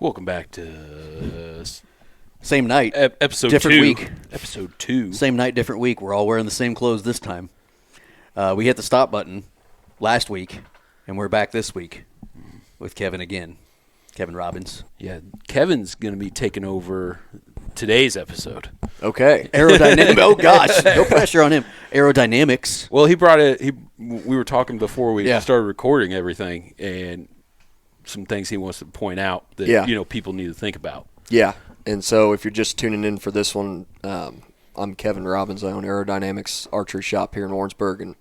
Welcome back to Same night, episode different 2. week. Episode 2. Same night, different week. We're all wearing the same clothes this time. We hit the stop button last week, and we're back this week with Kevin again. Kevin Robbins. Yeah, Kevin's going to be taking over today's episode. Okay. Aerodynamics. Oh, gosh. No pressure on him. Aerodynamics. Well, he brought it. We were talking before we Yeah. started recording everything, and some things he wants to point out that people need to think about. Yeah, and so if you're just tuning in for this one, I'm Kevin Robbins. I own Aerodynamics Archery Shop here in Warrensburg, and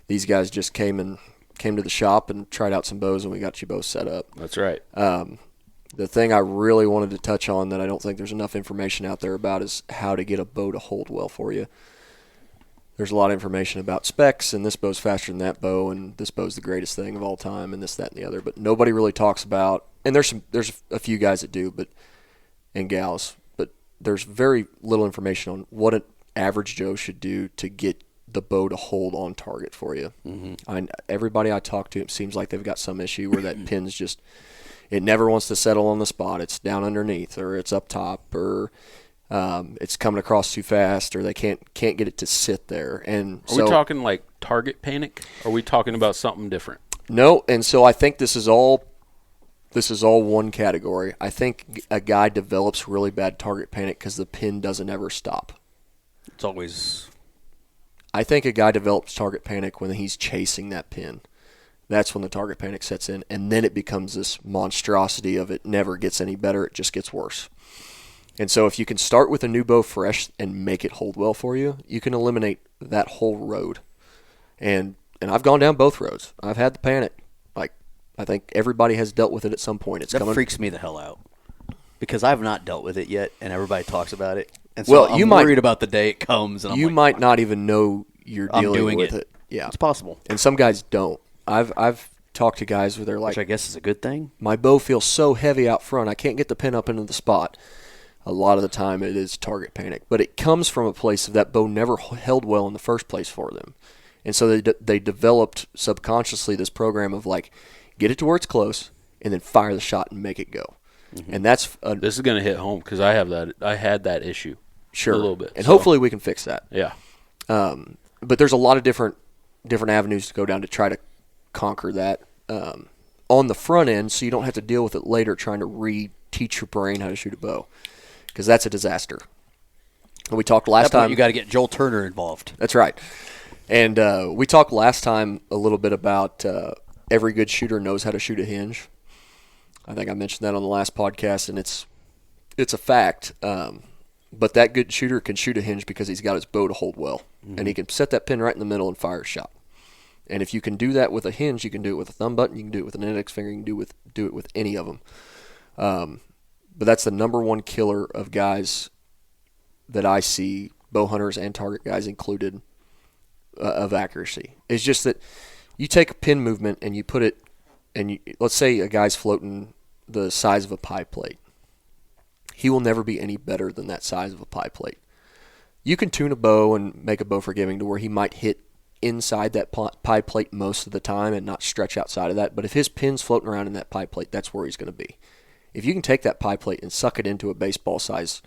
these guys just came to the shop and tried out some bows, and we got you both set up. That's right. The thing I really wanted to touch on that I don't think there's enough information out there about is how to get a bow to hold well for you. There's a lot of information about specs, and this bow's faster than that bow, and this bow's the greatest thing of all time, and this, that, and the other. But nobody really talks about, and there's a few guys that do, and gals, but there's very little information on what an average Joe should do to get the bow to hold on target for you. Mm-hmm. Everybody I talk to, it seems like they've got some issue where that pin's just, it never wants to settle on the spot. It's down underneath, or it's up top, or it's coming across too fast, or they can't get it to sit there. And Are we talking like target panic? Or are we talking about something different? No, and so I think this is all one category. I think a guy develops really bad target panic because the pin doesn't ever stop. It's always... I think a guy develops target panic when he's chasing that pin. That's when the target panic sets in, and then it becomes this monstrosity of it never gets any better, it just gets worse. And so if you can start with a new bow fresh and make it hold well for you, you can eliminate that whole road. And I've gone down both roads. I've had the panic. Like, I think everybody has dealt with it at some point. That freaks me the hell out because I've not dealt with it yet, and everybody talks about it. And so I'm worried about the day it comes. And you might not even know you're dealing with it. Yeah, it's possible. And some guys don't. I've talked to guys where they're like, which I guess is a good thing. My bow feels so heavy out front, I can't get the pin up into the spot. A lot of the time it is target panic, but it comes from a place of that bow never held well in the first place for them. And so they developed subconsciously this program of like, get it to where it's close and then fire the shot and make it go. Mm-hmm. And that's this is going to hit home because I had that issue. Sure. A little bit. And hopefully we can fix that. Yeah. But there's a lot of different avenues to go down to try to conquer that on the front end, so you don't have to deal with it later trying to re-teach your brain how to shoot a bow, because that's a disaster. And we talked last time. You got to get Joel Turner involved. That's right. And we talked last time a little bit about every good shooter knows how to shoot a hinge. I think I mentioned that on the last podcast, and it's a fact. But that good shooter can shoot a hinge because he's got his bow to hold well. Mm-hmm. And he can set that pin right in the middle and fire a shot. And if you can do that with a hinge, you can do it with a thumb button, you can do it with an index finger, you can do it with any of them. But that's the number one killer of guys that I see, bow hunters and target guys included, of accuracy. It's just that you take a pin movement and you put it, and let's say a guy's floating the size of a pie plate. He will never be any better than that size of a pie plate. You can tune a bow and make a bow forgiving to where he might hit inside that pie plate most of the time and not stretch outside of that. But if his pin's floating around in that pie plate, that's where he's going to be. If you can take that pie plate and suck it into a baseball size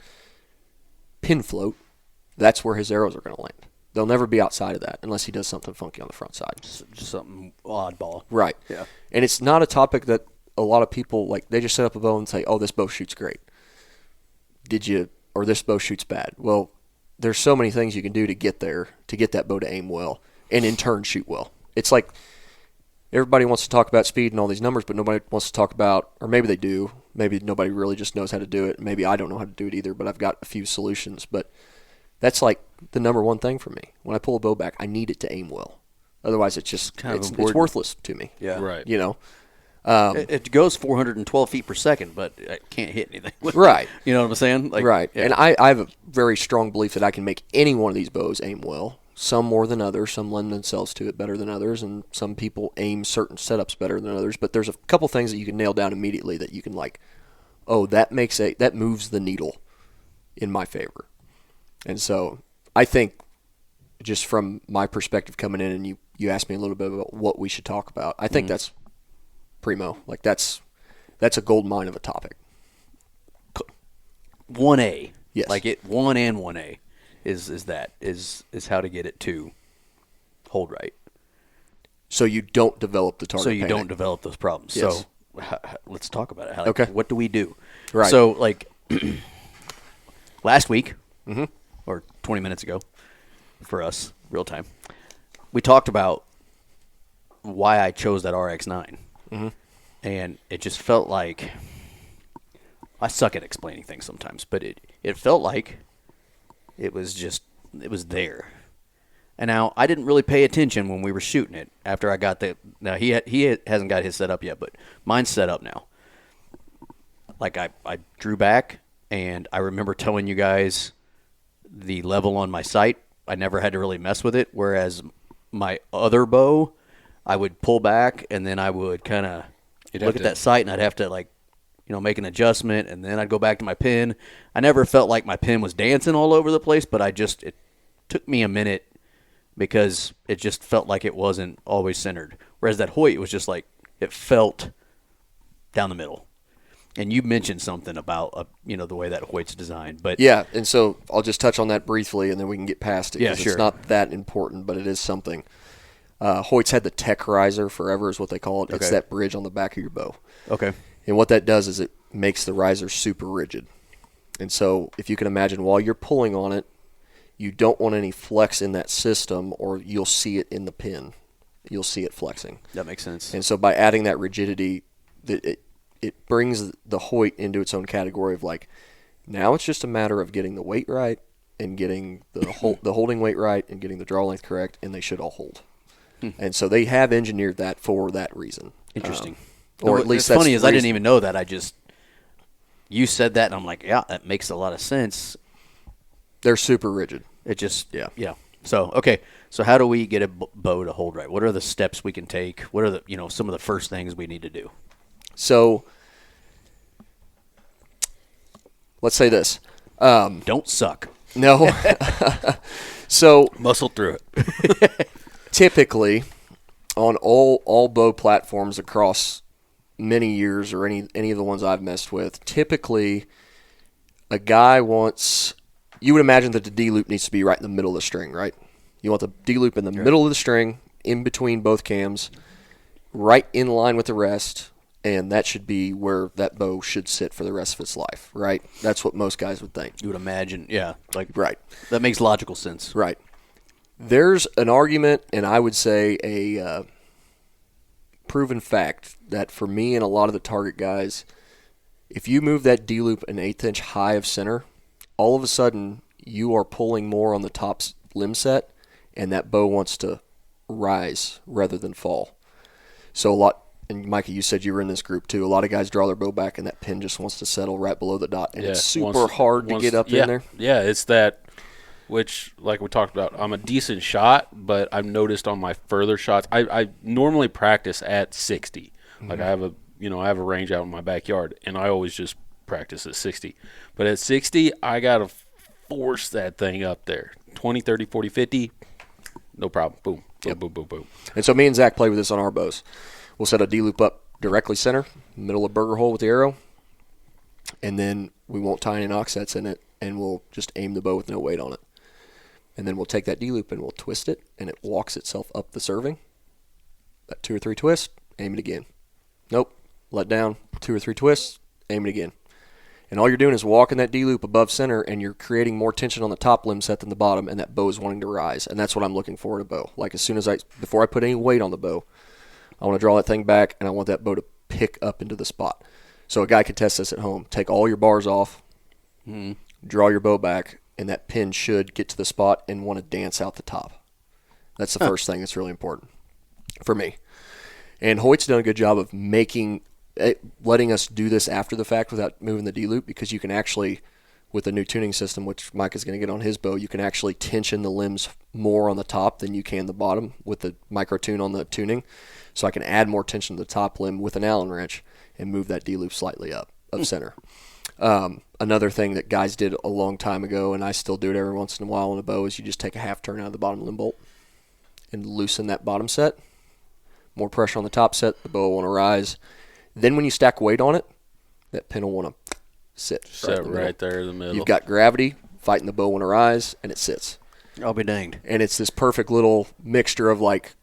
pin float, that's where his arrows are going to land. They'll never be outside of that unless he does something funky on the front side. Just something oddball. Right. Yeah. And it's not a topic that a lot of people, like, they just set up a bow and say, oh, this bow shoots great. Or this bow shoots bad. Well, there's so many things you can do to get there, to get that bow to aim well, and in turn shoot well. It's like everybody wants to talk about speed and all these numbers, but nobody wants to talk about, or maybe they do, maybe nobody really just knows how to do it. Maybe I don't know how to do it either, but I've got a few solutions. But that's like the number one thing for me. When I pull a bow back, I need it to aim well. Otherwise, it's just it's worthless to me. Yeah. Right. You know? It goes 412 feet per second, but I can't hit anything. Right. You know what I'm saying? Like, right. Yeah. And I have a very strong belief that I can make any one of these bows aim well. Some more than others. Some lend themselves to it better than others, and some people aim certain setups better than others. But there's a couple things that you can nail down immediately that you can like, oh, that moves the needle in my favor. And so I think just from my perspective coming in, and you asked me a little bit about what we should talk about, I think that's primo. Like, that's That's a gold mine of a topic. 1A. Yes. Like 1 and 1A is how to get it to hold right. So you don't develop the target So you panic. don't develop those problems. Yes. So let's talk about it. Okay. What do we do? Right. So, last week, Mm-hmm. or 20 minutes ago for us, real time, we talked about why I chose that RX-9. Mm-hmm. And it just felt like – I suck at explaining things sometimes, but it felt like it was there. And now I didn't really pay attention when we were shooting it after I got the – now he hasn't got his set up yet, but mine's set up now. Like I drew back, and I remember telling you guys the level on my sight. I never had to really mess with it, whereas my other bow, I would pull back, and then I would kind of look at that sight, and I'd have to make an adjustment, and then I'd go back to my pin. I never felt like my pin was dancing all over the place, but it took me a minute because it just felt like it wasn't always centered. Whereas that Hoyt was just like, it felt down the middle. And you mentioned something about, the way that Hoyt's designed. But yeah, and so I'll just touch on that briefly, and then we can get past it. Yeah, 'cause sure. It's not that important, but it is something. Hoyt's had the tech riser forever is what they call it. It's Okay. that bridge on the back of your bow. Okay. And what that does is it makes the riser super rigid. And so if you can imagine, while you're pulling on it, you don't want any flex in that system, or you'll see it in the pin. You'll see it flexing. That makes sense. And so by adding that rigidity, it brings the Hoyt into its own category of now it's just a matter of getting the weight right and getting the holding weight right and getting the draw length correct, and they should all hold. And so they have engineered that for that reason. Interesting. Or at least what's that's funny is I didn't reason- even know that. You said that, and I'm like, yeah, that makes a lot of sense. They're super rigid. It just, Yeah. So, okay. So how do we get a bow to hold right? What are the steps we can take? What are some of the first things we need to do? So let's say this. Don't suck. No. So Muscle through it. typically on all bow platforms across many years, or any of the ones I've messed with, typically a guy you would imagine that the D-loop needs to be right in the middle of the string, right? You want the D-loop in the middle of the string, in between both cams, right in line with the rest, and that should be where that bow should sit for the rest of its life, right? That's what most guys would think. You would imagine, yeah. Right. That makes logical sense. Right. There's an argument, and I would say a proven fact, that for me and a lot of the target guys, if you move that D-loop an 1/8 inch high of center, all of a sudden you are pulling more on the top limb set, and that bow wants to rise rather than fall. So and Micah, you said you were in this group too. A lot of guys draw their bow back, and that pin just wants to settle right below the dot, and it's super hard to get up in there. Yeah, it's that, which, like we talked about, I'm a decent shot, but I've noticed on my further shots, I normally practice at 60. Like I have a range out in my backyard, and I always just practice at 60. But at 60, I got to force that thing up there. 20, 30, 40, 50, no problem. Boom, boom, boom, boom, boom. And so me and Zach play with this on our bows. We'll set a D-loop up directly center, middle of burger hole with the arrow, and then we won't tie any offsets in it, and we'll just aim the bow with no weight on it. And then we'll take that D-loop and we'll twist it, and it walks itself up the serving. That 2 or 3 twists, aim it again. Nope, let down, 2 or 3 twists, aim it again. And all you're doing is walking that D-loop above center, and you're creating more tension on the top limb set than the bottom, and that bow is wanting to rise. And that's what I'm looking for in a bow. Like before I put any weight on the bow, I want to draw that thing back, and I want that bow to pick up into the spot. So a guy can test this at home. Take all your bars off, draw your bow back, and that pin should get to the spot and want to dance out the top. That's the first thing that's really important for me. And Hoyt's done a good job of letting us do this after the fact without moving the D-loop, because you can actually, with the new tuning system, which Mike is going to get on his bow, you can actually tension the limbs more on the top than you can the bottom with the micro tune on the tuning. So I can add more tension to the top limb with an Allen wrench and move that D-loop slightly up center. Another thing that guys did a long time ago, and I still do it every once in a while on a bow, is you just take a half turn out of the bottom limb bolt and loosen that bottom set. More pressure on the top set, the bow will want to rise. Then when you stack weight on it, that pin will want to sit Right there in the middle. You've got gravity fighting the bow when it rise, and it sits. I'll be danged. And it's this perfect little mixture of like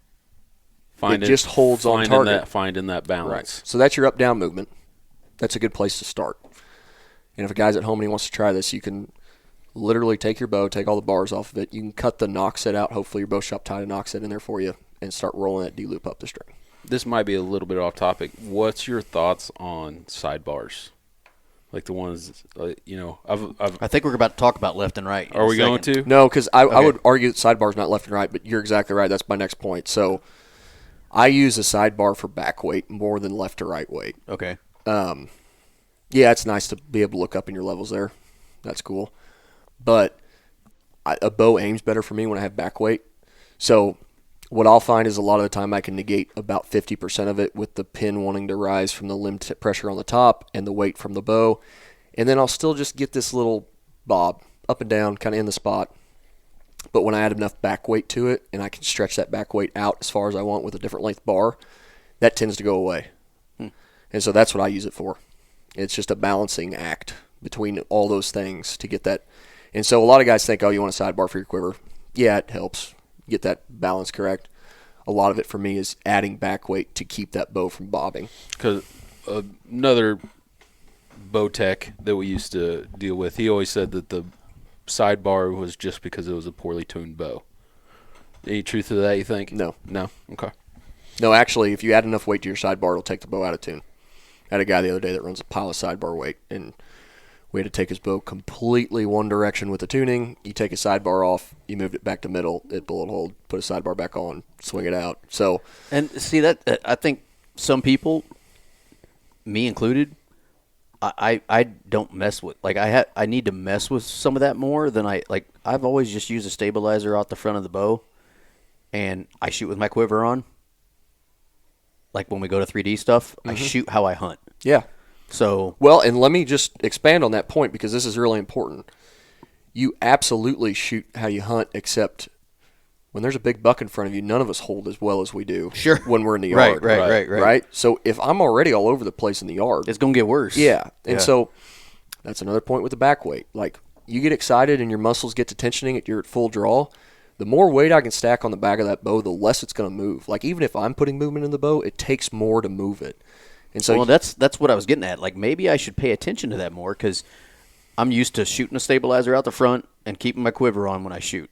it just holds on target. Finding that balance. Right. So that's your up-down movement. That's a good place to start. And if a guy's at home and he wants to try this, you can literally take your bow, take all the bars off of it. You can cut the knock set out. Hopefully your bow shop tied a knock set in there for you and start rolling that D-loop up the string. This might be a little bit off topic. What's your thoughts on sidebars? Like the ones, I think we're about to talk about left and right. Are we going to? No, because I would argue that sidebar's not left and right, but you're exactly right. That's my next point. So I use a sidebar for back weight more than left to right weight. Okay. Yeah, it's nice to be able to look up in your levels there. That's cool. But a bow aims better for me when I have back weight. So what I'll find is a lot of the time I can negate about 50% of it with the pin wanting to rise from the limb pressure on the top and the weight from the bow. And then I'll still just get this little bob up and down kind of in the spot. But when I add enough back weight to it and I can stretch that back weight out as far as I want with a different length bar, that tends to go away. And so that's what I use it for. It's just a balancing act between all those things to get that. And so a lot of guys think, oh, you want a sidebar for your quiver. Yeah, it helps get that balance correct. A lot of it for me is adding back weight to keep that bow from bobbing. Because another bow tech that we used to deal with, he always said that the sidebar was just because it was a poorly tuned bow. Any truth to that, you think? No. No? Okay. No, actually, if you add enough weight to your sidebar, it'll take the bow out of tune. I had a guy the other day that runs a pile of sidebar weight, and we had to take his bow completely one direction with the tuning. You take a sidebar off, you moved it back to middle, it bullet hold, put a sidebar back on, swing it out. So, and see that I think some people, me included, I don't mess with, like I need to mess with some of that more than I've always just used a stabilizer out the front of the bow, and I shoot with my quiver on. Like when we go to 3D stuff, I shoot how I hunt. yeah. So Well, and let me just expand on that point because this is really important. You absolutely shoot how you hunt, except when there's a big buck in front of you, none of us hold as well as we do Sure. when we're in the yard. Right. So if I'm already all over the place in the yard, it's going to get worse. yeah. And so that's another point with the back weight. Like you get excited and your muscles get to tensioning, you're at full draw. The more weight I can stack on the back of that bow, the less it's going to move. Like even if I'm putting movement in the bow, it takes more to move it. And so that's what I was getting at. Like maybe I should pay attention to that more because I'm used to shooting a stabilizer out the front and keeping my quiver on when I shoot,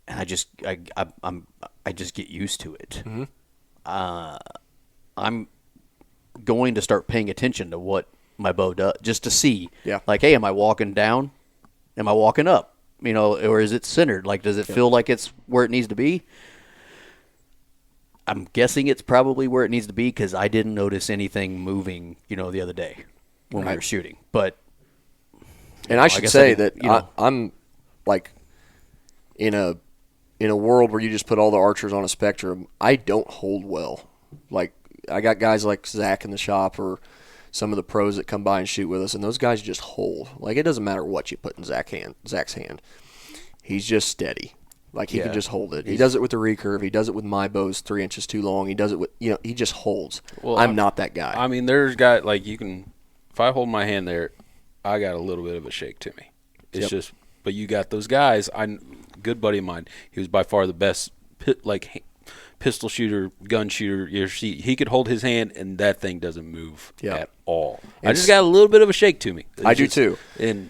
and I just get used to it. I'm going to start paying attention to what my bow does just to see. Yeah. Like, hey, am I walking down? Am I walking up? Or is it centered? Like, does it feel like it's where it needs to be? I'm guessing it's probably where it needs to be because I didn't notice anything moving, the other day when we were shooting. But, and I should say that I'm like in a world where you just put all the archers on a spectrum. I don't hold well. Like I got guys like Zach in the shop or some of the pros that come by and shoot with us, and those guys just hold. Like it doesn't matter what you put in Zach's hand. He's just steady. Like he can just hold it. He does it with the recurve. He does it with my bows 3 inches too long. He does it with he just holds. Well, I'm not that guy. I mean, there's guys like you can. If I hold my hand there, I got a little bit of a shake to me. It's just, but you got those guys. Good buddy of mine. He was by far the best pistol shooter, gun shooter. He could hold his hand, and that thing doesn't move at all. I just got a little bit of a shake to me. I do too. And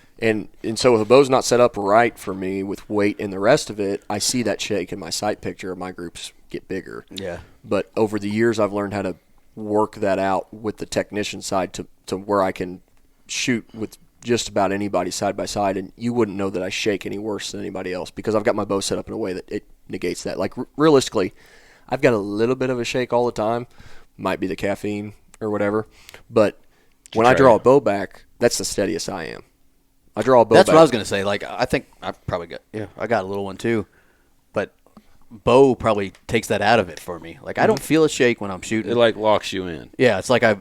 so if a bow's not set up right for me with weight and the rest of it, I see that shake in my sight picture of my groups get bigger. Yeah. But over the years, I've learned how to work that out with the technician side to where I can shoot with just about anybody side by side, and you wouldn't know that I shake any worse than anybody else because I've got my bow set up in a way that it negates that. Like realistically, I've got a little bit of a shake all the time. Might be the caffeine or whatever. But when I draw a bow back, that's the steadiest I am. I draw a bow back. That's what I was going to say. Like, I think I probably got I got a little one too. But bow probably takes that out of it for me. Like, I don't feel a shake when I'm shooting. It, like, locks you in. Yeah, it's like I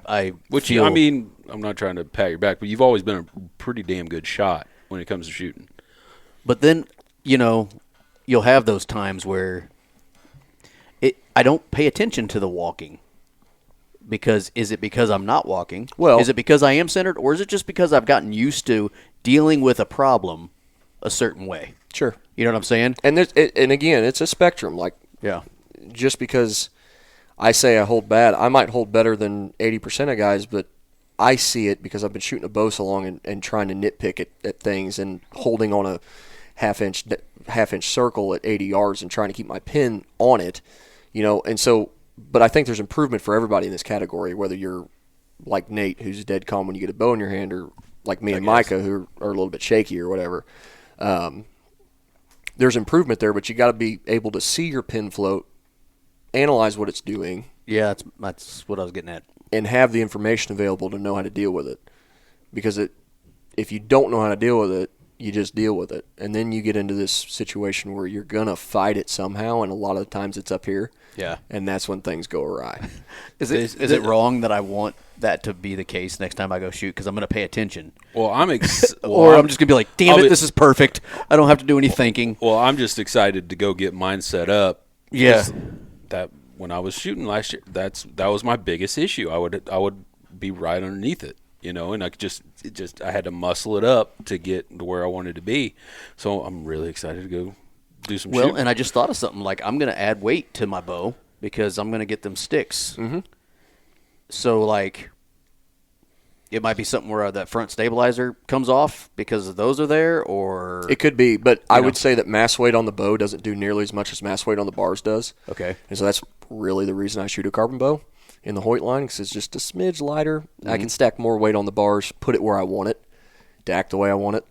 feel... I mean, I'm not trying to pat your back, but you've always been a pretty damn good shot when it comes to shooting. But then, you'll have those times where I don't pay attention to the walking. Because is it because I'm not walking? Well- is it because I am centered, or is it just because I've gotten used to dealing with a problem a certain way? Sure. You know what I'm saying? And and again, it's a spectrum. Like, Yeah. just because I say I hold bad, I might hold better than 80% of guys, but I see it because I've been shooting a bow so long and trying to nitpick at things and holding on a half-inch circle at 80 yards and trying to keep my pin on it, and so, but I think there's improvement for everybody in this category, whether you're like Nate, who's dead calm when you get a bow in your hand, or like me and Micah, who are a little bit shaky or whatever. There's improvement there, but you got to be able to see your pin float, analyze what it's doing, Yeah, that's what I was getting at. and have the information available to know how to deal with it. Because if you don't know how to deal with it, you just deal with it. And then you get into this situation where you're going to fight it somehow, and a lot of the times it's up here. Yeah. And that's when things go awry. Is it wrong that I want that to be the case next time I go shoot because I'm going to pay attention? Well, Or I'm just going to be like, damn it, this is perfect. I don't have to do any thinking. Well, I'm just excited to go get mine set up. Yeah. That when I was shooting last year, that was my biggest issue. I would be right underneath it, and I had to muscle it up to get to where I wanted to be. So I'm really excited to go do some shooting. And I just thought of something like I'm going to add weight to my bow because I'm going to get them sticks. Mm-hmm. So like, it might be something where that front stabilizer comes off because those are there, or It could be, but I would say that mass weight on the bow doesn't do nearly as much as mass weight on the bars does. Okay. And so that's really the reason I shoot a carbon bow in the Hoyt line, because it's just a smidge lighter. I can stack more weight on the bars, put it where I want it, to act the way I want it.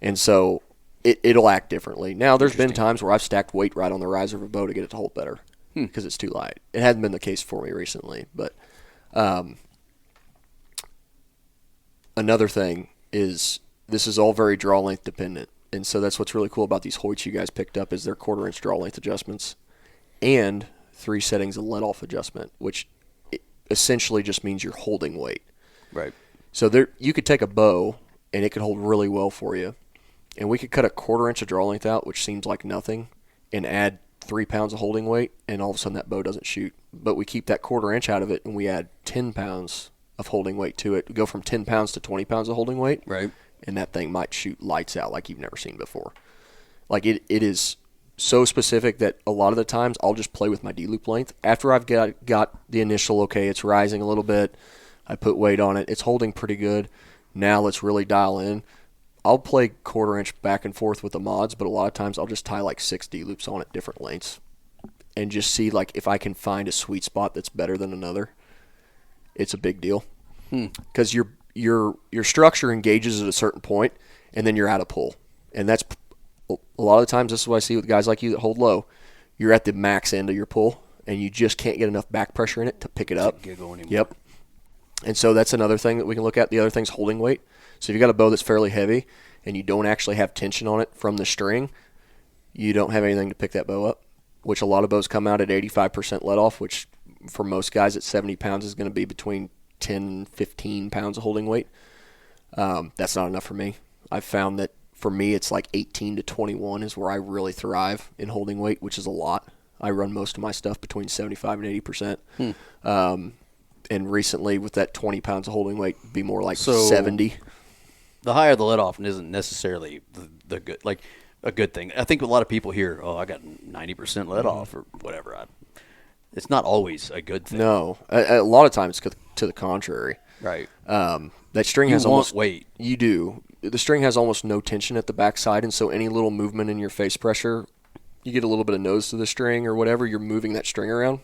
And so it'll act differently. Now, there's been times where I've stacked weight right on the riser of a bow to get it to hold better because it's too light. It hasn't been the case for me recently, but another thing is this is all very draw length dependent. And so that's what's really cool about these Hoyts you guys picked up is their 1/4 inch draw length adjustments and 3 settings of let off adjustment, which essentially just means you're holding weight. right. So you could take a bow and it could hold really well for you. And we could cut a 1/4 inch of draw length out, which seems like nothing, and add 3 pounds of holding weight, and all of a sudden that bow doesn't shoot. But we keep that 1/4 inch out of it and we add 10 pounds of holding weight to it. We go from 10 pounds to 20 pounds of holding weight. Right. And that thing might shoot lights out like you've never seen before. Like it is so specific that a lot of the times I'll just play with my D-loop length. After I've got the initial, okay, it's rising a little bit, I put weight on it, it's holding pretty good, now let's really dial in. I'll play 1/4 inch back and forth with the mods, but a lot of times I'll just tie like 6 D-loops on at different lengths and just see like if I can find a sweet spot that's better than another. It's a big deal because your structure engages at a certain point and then you're out of pull. And that's a lot of the times this is what I see with guys like you that hold low. You're at the max end of your pull and you just can't get enough back pressure in it to pick it up. Yep. And so that's another thing that we can look at. The other thing's holding weight. So if you've got a bow that's fairly heavy and you don't actually have tension on it from the string, you don't have anything to pick that bow up, which a lot of bows come out at 85% let off, which for most guys at 70 pounds is going to be between 10 and 15 pounds of holding weight. That's not enough for me. I've found that for me it's like 18 to 21 is where I really thrive in holding weight, which is a lot. I run most of my stuff between 75 and 80%. And recently with that 20 pounds of holding weight, be more like 70. The higher the let off isn't necessarily the good, like a good thing. I think a lot of people hear, I got 90% let off or whatever. It's not always a good thing. No, a lot of times it's to the contrary. Right. That string You has want almost weight. You do. The string has almost no tension at the backside, and so any little movement in your face pressure, you get a little bit of nose to the string or whatever. You're moving that string around.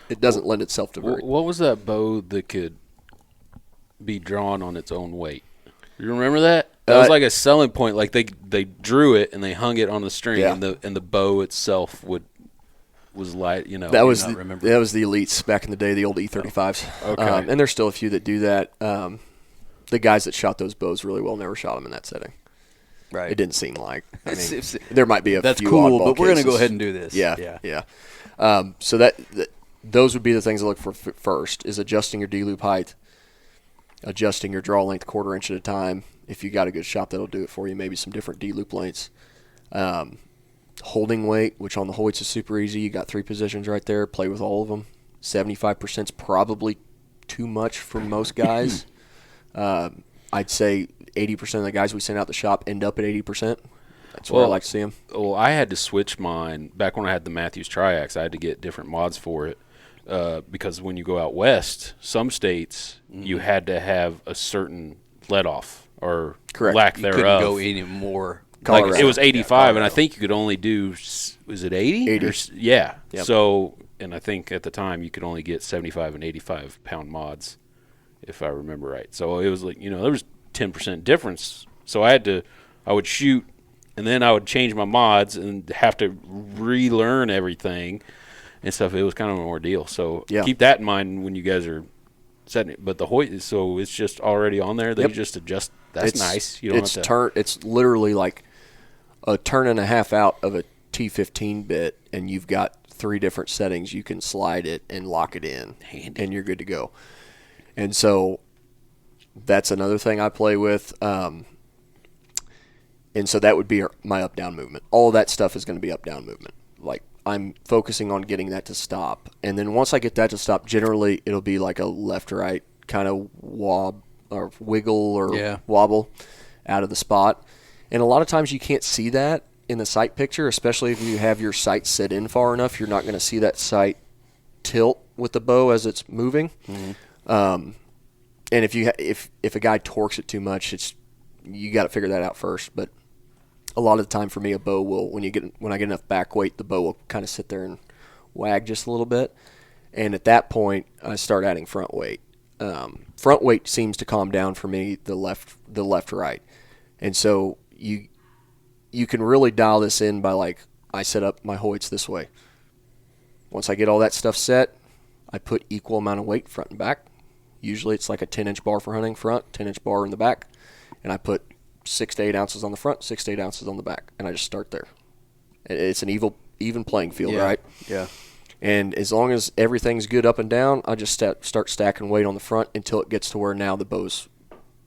It doesn't lend itself to very. What was that bow that could be drawn on its own weight? You remember that? That was like a selling point. Like they drew it and they hung it on the string, Yeah. and the bow itself was light. That was remember. that was the elites back in the day, the old E35s. Okay. And there's still a few that do that. The guys that shot those bows really well never shot them in that setting. Right. It didn't seem like. I mean, It's- there might be a That's few cool, oddball but we're going to go cases. ahead and do this. Yeah. So that those would be the things I look for first: is adjusting your D-loop height, adjusting your draw length 1/4 inch at a time. If you got a good shot, that'll do it for you. Maybe some different D-loop lengths. Holding weight, which on the Hoyts is super easy. You got 3 positions right there. Play with all of them. 75% is probably too much for most guys. I'd say 80% of the guys we send out the shop end up at 80%. That's where I like to see them. Well, I had to switch mine. Back when I had the Matthews Triax, I had to get different mods for it because when you go out west, some states, you had to have a certain let-off or lack You thereof. couldn't go any more. Like it was 85, and I think you could only do, was it 80? 80. Yeah. Yep. So, and I think at the time you could only get 75 and 85-pound mods, if I remember right. So it was like, there was 10% difference. So I would shoot, and then I would change my mods and have to relearn everything and stuff. It was kind of an ordeal. So keep that in mind when you guys are setting it. But the Hoyt, so it's just already on there. They just adjust. That's nice. You don't have to. It's literally like a turn and a half out of a T15 bit, and you've got 3 different settings. You can slide it and lock it in, and you're good to go. And so that's another thing I play with. And so that would be my up-down movement. All of that stuff is going to be up-down movement. Like, I'm focusing on getting that to stop. And then once I get that to stop, generally it'll be like a left-right kind of wiggle or wobble out of the spot. And a lot of times you can't see that in the sight picture, especially if you have your sight set in far enough. You're not going to see that sight tilt with the bow as it's moving. And if a guy torques it too much, you got to figure that out first. But a lot of the time for me, a bow will, when I get enough back weight, the bow will kind of sit there and wag just a little bit. And at that point, I start adding front weight. Front weight seems to calm down for me the left right. And so you can really dial this in by, like, I set up my Hoyts this way. Once I get all that stuff set, I put equal amount of weight front and back. Usually it's like a 10-inch bar for hunting front, 10-inch bar in the back. And I put 6 to 8 ounces on the front, 6 to 8 ounces on the back. And I just start there. It's an even playing field, right? Yeah. And as long as everything's good up and down, I just start stacking weight on the front until it gets to where now the bow's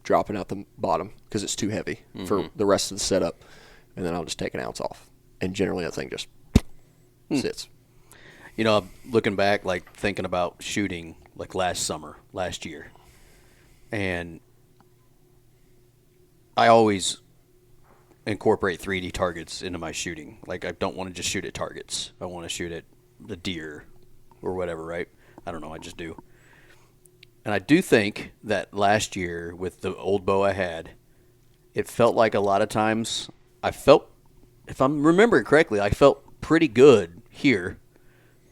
dropping out the bottom because it's too heavy for the rest of the setup. And then I'll just take an ounce off. And generally that thing just sits. Looking back, like thinking about shooting like last year, and I always incorporate 3D targets into my shooting. Like, I don't want to just shoot at targets. I want to shoot at the deer or whatever, right? I don't know. I just do. And I do think that last year with the old bow I had, it felt like a lot of times if I'm remembering correctly, I felt pretty good here,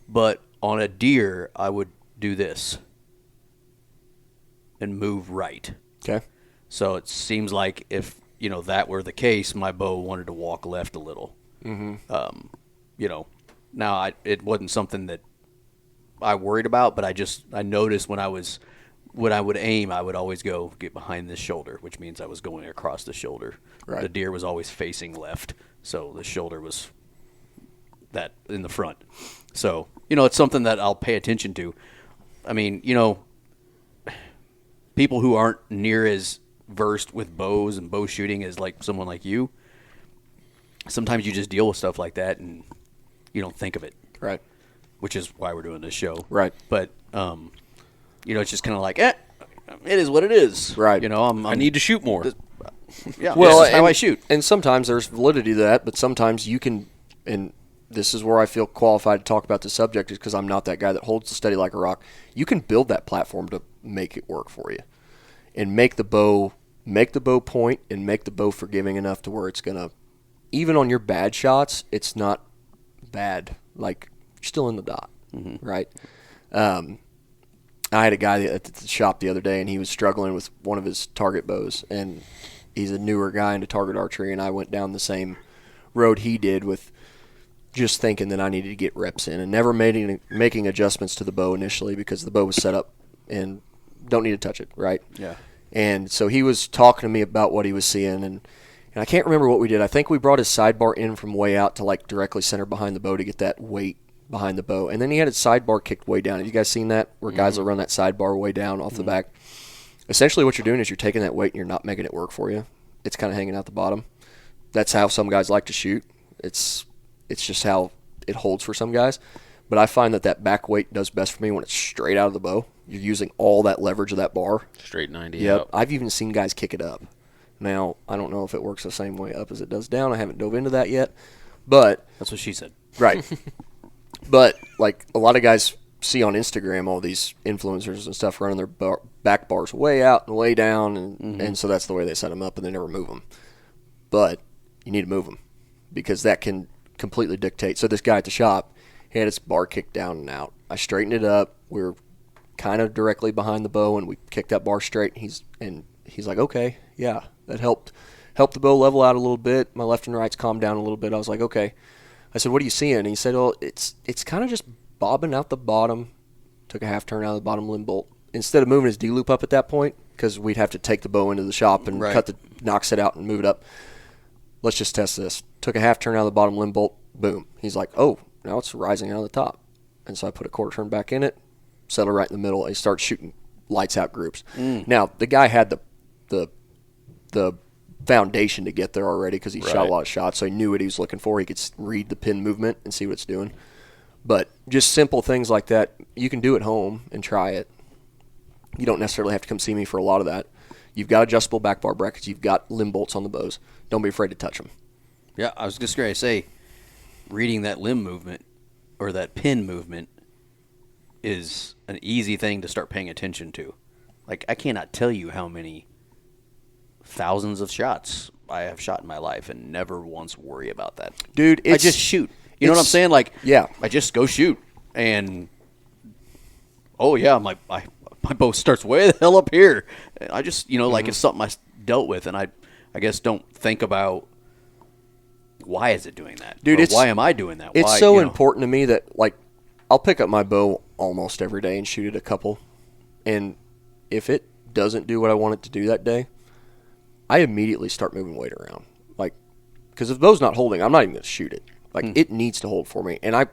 but on a deer, I would do this and move right. Okay. So it seems like if, that were the case, my bow wanted to walk left a little. Mm-hmm. Now it wasn't something that I worried about, but I noticed when I would aim, I would always get behind this shoulder, which means I was going across the shoulder. Right. The deer was always facing left, so the shoulder was that in the front. So, it's something that I'll pay attention to. I mean, people who aren't near as versed with bows and bow shooting as like someone like you, sometimes you just deal with stuff like that and you don't think of it. Right. Which is why we're doing this show. Right. But, it's just kind of like, it is what it is. Right. I need to shoot more. Yeah. Well, this is how I shoot. And sometimes there's validity to that, but sometimes you can, and this is where I feel qualified to talk about the subject is because I'm not that guy that holds the steady like a rock. You can build that platform to make it work for you and make the bow point and make the bow forgiving enough to where it's going to, even on your bad shots, it's not bad. Like, you're still in the dot, right? I had a guy at the shop the other day, and he was struggling with one of his target bows, and he's a newer guy into target archery, and I went down the same road he did with just thinking that I needed to get reps in and never making adjustments to the bow initially because the bow was set up and don't need to touch it, right? Yeah. And so he was talking to me about what he was seeing, and I can't remember what we did. I think we brought his sidebar in from way out to like directly center behind the bow to get that weight behind the bow. And then he had his sidebar kicked way down. Have you guys seen that? Where guys will run that sidebar way down off the back. Essentially what you're doing is you're taking that weight and you're not making it work for you. It's kind of hanging out the bottom. That's how some guys like to shoot. It's just how it holds for some guys. But I find that back weight does best for me when it's straight out of the bow. You're using all that leverage of that bar. Straight 90. Yep. Out. I've even seen guys kick it up. Now, I don't know if it works the same way up as it does down. I haven't dove into that yet. But That's what she said. right. But like a lot of guys see on Instagram all these influencers and stuff running their back bars way out and way down, and so that's the way they set them up, and they never move them. But you need to move them because that can completely dictate. So this guy at the shop, he had his bar kicked down and out. I straightened it up. We were kind of directly behind the bow, and we kicked that bar straight. He's like, okay, yeah, that helped the bow level out a little bit. My left and right's calmed down a little bit. I was like, okay. I said, what are you seeing? And he said, well, it's kind of just bobbing out the bottom. Took a half turn out of the bottom limb bolt. Instead of moving his D-loop up at that point, because we'd have to take the bow into the shop and cut the knock set out and move it up. Let's just test this. Took a half turn out of the bottom limb bolt. Boom. He's like, oh, now it's rising out of the top. And so I put a quarter turn back in it, settle right in the middle, and he starts shooting lights out groups. Now, the guy had the foundation to get there already because he shot a lot of shots, so he knew what he was looking for. He could read the pin movement and see what it's doing. But just simple things like that, you can do at home and try it. You don't necessarily have to come see me for a lot of that. You've got adjustable back bar brackets. You've got limb bolts on the bows. Don't be afraid to touch them. Yeah, I was just going to say, reading that limb movement or that pin movement is an easy thing to start paying attention to. Like, I cannot tell you how many thousands of shots I have shot in my life and never once worry about that. Dude, I just shoot. You know what I'm saying? Like, yeah. I just go shoot. And, oh, yeah, my bow starts way the hell up here. I just, like it's something I dealt with, and I guess don't think about why is it doing that? Dude, why am I doing that? It's why, so important to me that, like, I'll pick up my bow almost every day and shoot it a couple. And if it doesn't do what I want it to do that day, I immediately start moving weight around. Like, because if the bow's not holding, I'm not even going to shoot it. Like, it needs to hold for me. And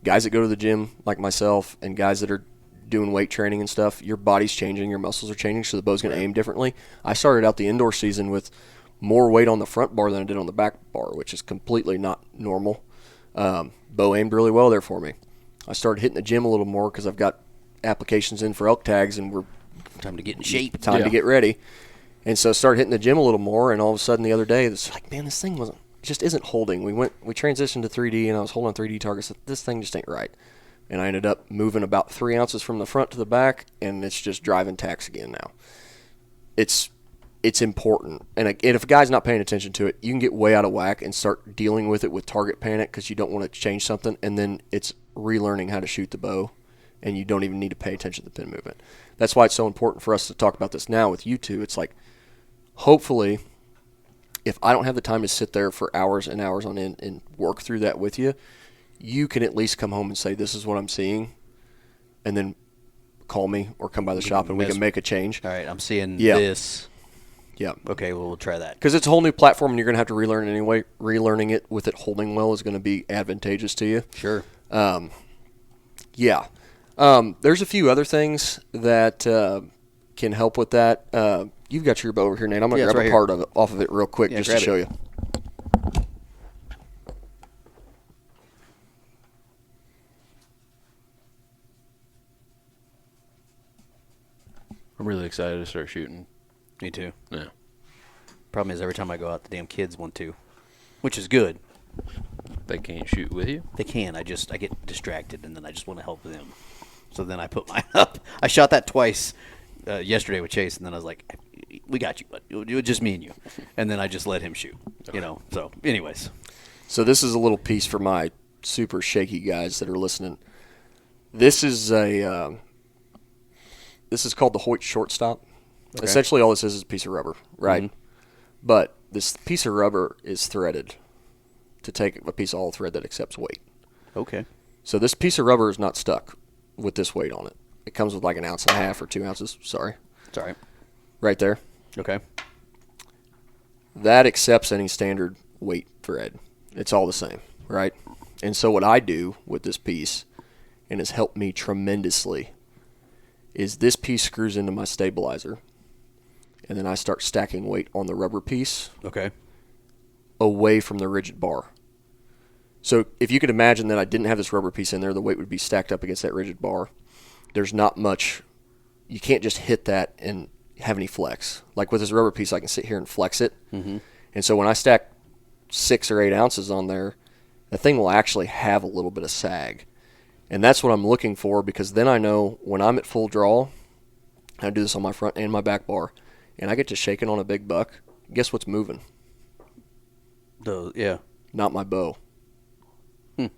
guys that go to the gym, like myself, and guys that are doing weight training and stuff, your body's changing, your muscles are changing, so the bow's going to aim differently. I started out the indoor season with more weight on the front bar than I did on the back bar, which is completely not normal. Bow aimed really well there for me. I started hitting the gym a little more because I've got applications in for elk tags, and we're time to get in shape. Time to get ready. And so I started hitting the gym a little more, and all of a sudden the other day, it's like, man, this thing just isn't holding. We transitioned to 3D, and I was holding 3D targets. This thing just ain't right. And I ended up moving about 3 ounces from the front to the back, and it's just driving tacks again now. It's important. And if a guy's not paying attention to it, you can get way out of whack and start dealing with it with target panic because you don't want to change something, and then it's relearning how to shoot the bow, and you don't even need to pay attention to the pin movement. That's why it's so important for us to talk about this now with you two. It's like, hopefully, if I don't have the time to sit there for hours and hours on end and work through that with you, you can at least come home and say, this is what I'm seeing, and then call me or come by the shop and we can make a change. All right, I'm seeing this. Yeah. Okay, well, we'll try that. Because it's a whole new platform, and you're going to have to relearn it anyway. Relearning it with it holding well is going to be advantageous to you. Sure. Yeah. There's a few other things that can help with that. You've got your bow over here, Nate. I'm going to grab a part of it off of it real quick just to show you. I'm really excited to start shooting. Me too. Yeah. Problem is, every time I go out, the damn kids want to, which is good. They can't shoot with you? They can. I get distracted, and then I just want to help them. So then I put mine up. I shot that twice yesterday with Chase, and then I was like, we got you, but it was just me and you. And then I just let him shoot, So anyways. So this is a little piece for my super shaky guys that are listening. This is called the Hoyt shortstop. Okay. Essentially all this is a piece of rubber, right? Mm-hmm. But this piece of rubber is threaded to take a piece of all thread that accepts weight. Okay. So this piece of rubber is not stuck with this weight on it. It comes with like 1.5 ounces or 2 ounces. Sorry. It's all right. Right there. Okay. That accepts any standard weight thread. It's all the same, right? And so what I do with this piece, and has helped me tremendously, is this piece screws into my stabilizer, and then I start stacking weight on the rubber piece. Okay. Away from the rigid bar. So if you could imagine that I didn't have this rubber piece in there, the weight would be stacked up against that rigid bar. There's not much you can't just hit that and have any flex. Like with this rubber piece, I can sit here and flex it. Mm-hmm. And so when I stack 6 or 8 ounces on there, the thing will actually have a little bit of sag. And that's what I'm looking for, because then I know when I'm at full draw, I do this on my front and my back bar, and I get to shaking on a big buck. Guess what's moving? Yeah. Not my bow.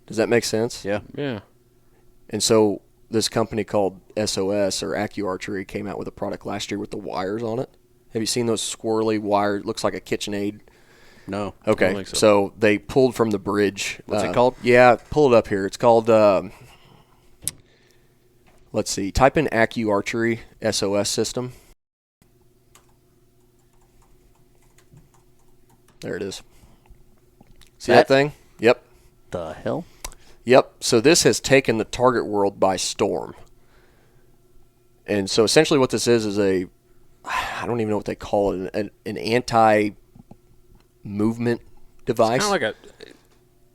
Does that make sense? Yeah. Yeah. And so this company called SOS or AccuArchery came out with a product last year with the wires on it. Have you seen those squirrely wires? Looks like a KitchenAid. No. Okay, I don't think so. so they pulled from the bridge. What's it called? Yeah, pull it up here. It's called, let's see, type in AccuArchery SOS system. There it is. See that thing? Yep. The hell? Yep. So this has taken the target world by storm. And so essentially what this is I don't even know what they call it, an anti-movement device. Kind of like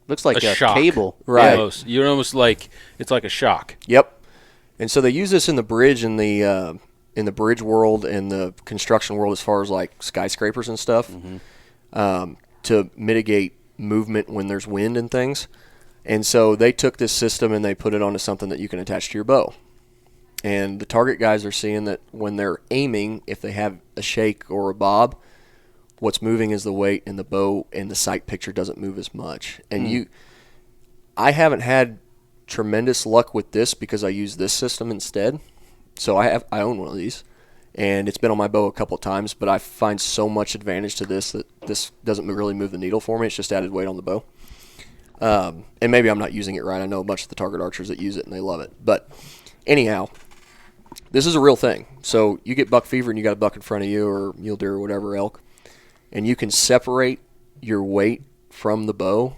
Looks like a shock. cable. Right. Almost. You're almost like, it's like a shock. Yep. And so they use this in the bridge, in the bridge world and the construction world, as far as like skyscrapers and stuff, to mitigate movement when there's wind and things. And so they took this system and they put it onto something that you can attach to your bow. And the target guys are seeing that when they're aiming, if they have a shake or a bob, what's moving is the weight, and the bow and the sight picture doesn't move as much. And I haven't had tremendous luck with this because I use this system instead. So I own one of these, and it's been on my bow a couple of times, but I find so much advantage to this that this doesn't really move the needle for me. It's just added weight on the bow. And maybe I'm not using it right. I know a bunch of the target archers that use it and they love it. But anyhow, this is a real thing. So you get buck fever and you got a buck in front of you, or mule deer or whatever elk, and you can separate your weight from the bow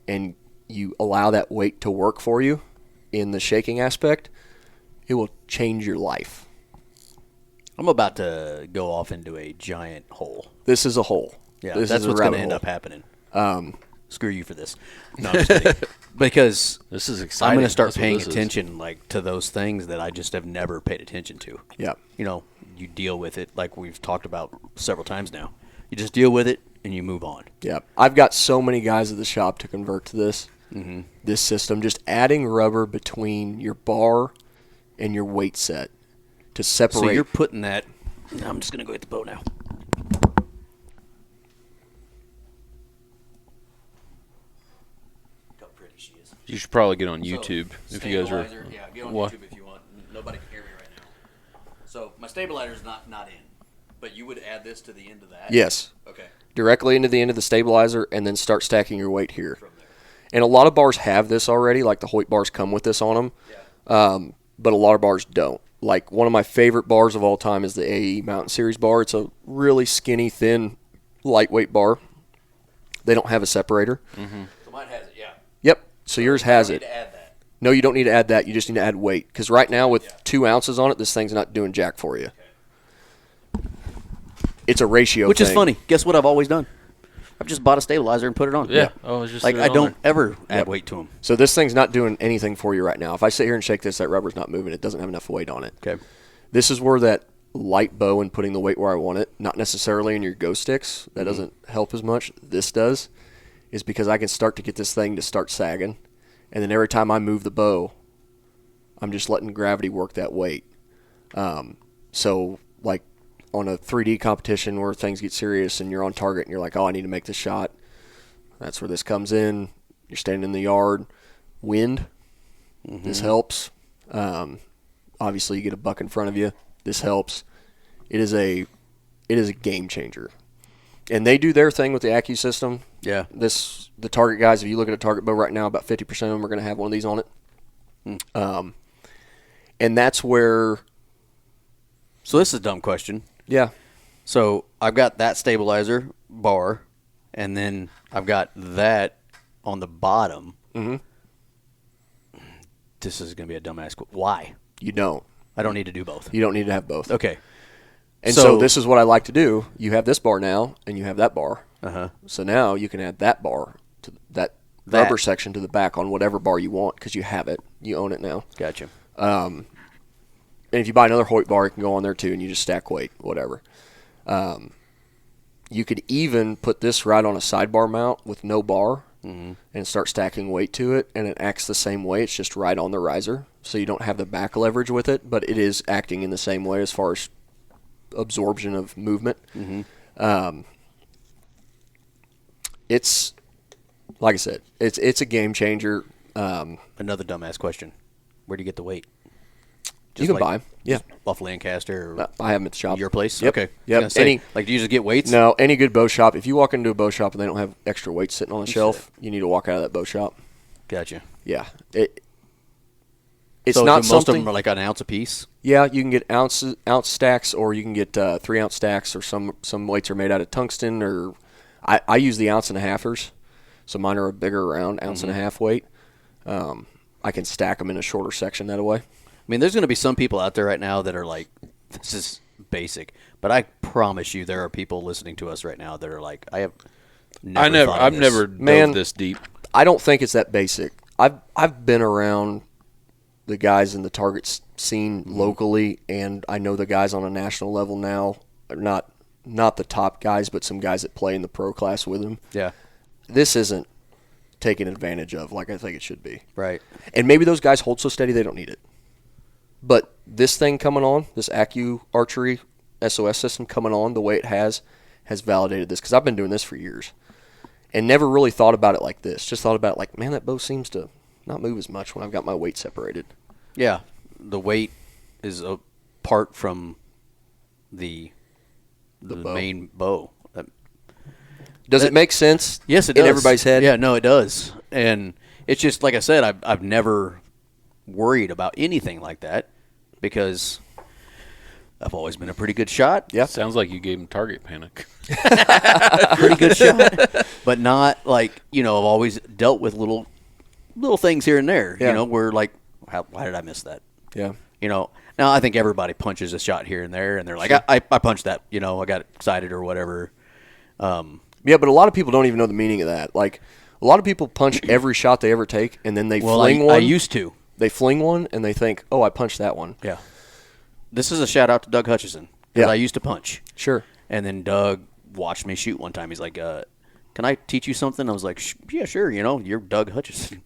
and you allow that weight to work for you in the shaking aspect, it will change your life. I'm about to go off into a giant hole. This is a hole. Yeah, this that's is a what's going to rabbit end hole. up happening. Screw you for this. No, I'm just kidding. Because This is exciting. I'm going to start That's what paying this is. attention like to those things that I just have never paid attention to. Yeah. You know, you deal with it like we've talked about several times now. You just deal with it and you move on. Yeah. I've got so many guys at the shop to convert to this. This system, just adding rubber between your bar and your weight set to separate. So you're putting that. I'm just going to go hit the bow now. How pretty she is. You should probably get on YouTube if you guys are. Stabilizer, yeah, get on What? YouTube if you want. Nobody can hear me right now. So my stabilizer's not in, but you would add this to the end of that. Yes. Okay. Directly into the end of the stabilizer, and then start stacking your weight here. From there. And a lot of bars have this already, like the Hoyt bars come with this on them. Yeah. But a lot of bars don't. Like one of my favorite bars of all time is the AE Mountain Series bar. It's a really skinny, thin, lightweight bar. They don't have a separator. So mine has it. Yeah. Yep. So yours has I need it. to add that. No, you don't need to add that. You just need to add weight. Because right now with 2 ounces on it, this thing's not doing jack for you. It's a ratio Which thing. is funny. Guess what I've always done? I've just bought a stabilizer and put it on. Yeah. Oh, it's just Like sit I on don't there. ever add Yep. weight to them. So this thing's not doing anything for you right now. If I sit here and shake this, that rubber's not moving. It doesn't have enough weight on it. Okay. This is where that light bow and putting the weight where I want it, not necessarily in your go sticks. That doesn't help as much. This does, is because I can start to get this thing to start sagging. And then every time I move the bow, I'm just letting gravity work that weight. So like on a 3D competition where things get serious and you're on target and you're like, oh, I need to make this shot. That's where this comes in. You're standing in the yard. Wind. This helps. Obviously, you get a buck in front of you. This helps. It is a game changer. And they do their thing with the Accu system. Yeah. The target guys, if you look at a target bow right now, about 50% of them are going to have one of these on it. And that's where, So this is a dumb question. yeah, So I've got that stabilizer bar, and then I've got that on the bottom. This is going to be a dumbass. Why? you don't. I don't need to do both. You don't need to have both. Okay. And so this is what I like to do. You have this bar now, and you have that bar. Uh-huh. So now you can add that bar to that rubber section to the back on whatever bar you want because you have it. You own it now. Gotcha. And if you buy another Hoyt bar, it can go on there too, and you just stack weight, whatever. You could even put this right on a sidebar mount with no bar and start stacking weight to it, and it acts the same way. It's just right on the riser, so you don't have the back leverage with it, but it is acting in the same way as far as absorption of movement. It's, like I said, it's a game changer. Another dumbass question. Where do you get the weight? You can buy them. Yeah. Off Lancaster or I have them at the shop. your place? Yep. Okay. Yep. Say, like, do you just get weights? No, any good bow shop. If you walk into a bow shop and they don't have extra weights sitting on the shelf, you need to walk out of that bow shop. Gotcha. Yeah. It's so not most something. of them are like an ounce a piece? Yeah, you can get ounce stacks, or you can get 3-ounce stacks, or some weights are made out of tungsten, or I use the 1.5-ounceers, so mine are a bigger round, 1.5-ounce weight. I can stack them in a shorter section that way. I mean, there's going to be some people out there right now that are like, this is basic. But I promise you there are people listening to us right now that are like, I've never dove this deep. I don't think it's that basic. I've been around the guys in the target scene locally, and I know the guys on a national level now. Not the top guys, but some guys that play in the pro class with them. Yeah. This isn't taken advantage of like I think it should be. Right. And maybe those guys hold so steady they don't need it. But this thing coming on, this Accu Archery SOS system coming on the way it has validated this, because I've been doing this for years and never really thought about it like this. Just thought about it like, man, that bow seems to not move as much when I've got my weight separated. Yeah. The weight is apart from the bow. main bow. Does it make sense? Yes, it does. In everybody's head? Yeah, no, it does. And it's just, like I said, I've never worried about anything like that because I've always been a pretty good shot. Yeah. Sounds like you gave him target panic. Pretty good shot. But not like, I've always dealt with little things here and there, Yeah. where like, why did I miss that? Yeah. Now I think everybody punches a shot here and there and they're like, I punched that, I got excited or whatever. Yeah, but a lot of people don't even know the meaning of that. Like, a lot of people punch every shot they ever take, and then they fling one. I used to. They fling one, and they think, oh, I punched that one. Yeah. This is a shout out to Doug Hutchison, because I used to punch. Sure. And then Doug watched me shoot one time. He's like, can I teach you something? I was like, yeah, sure. You're Doug Hutchison.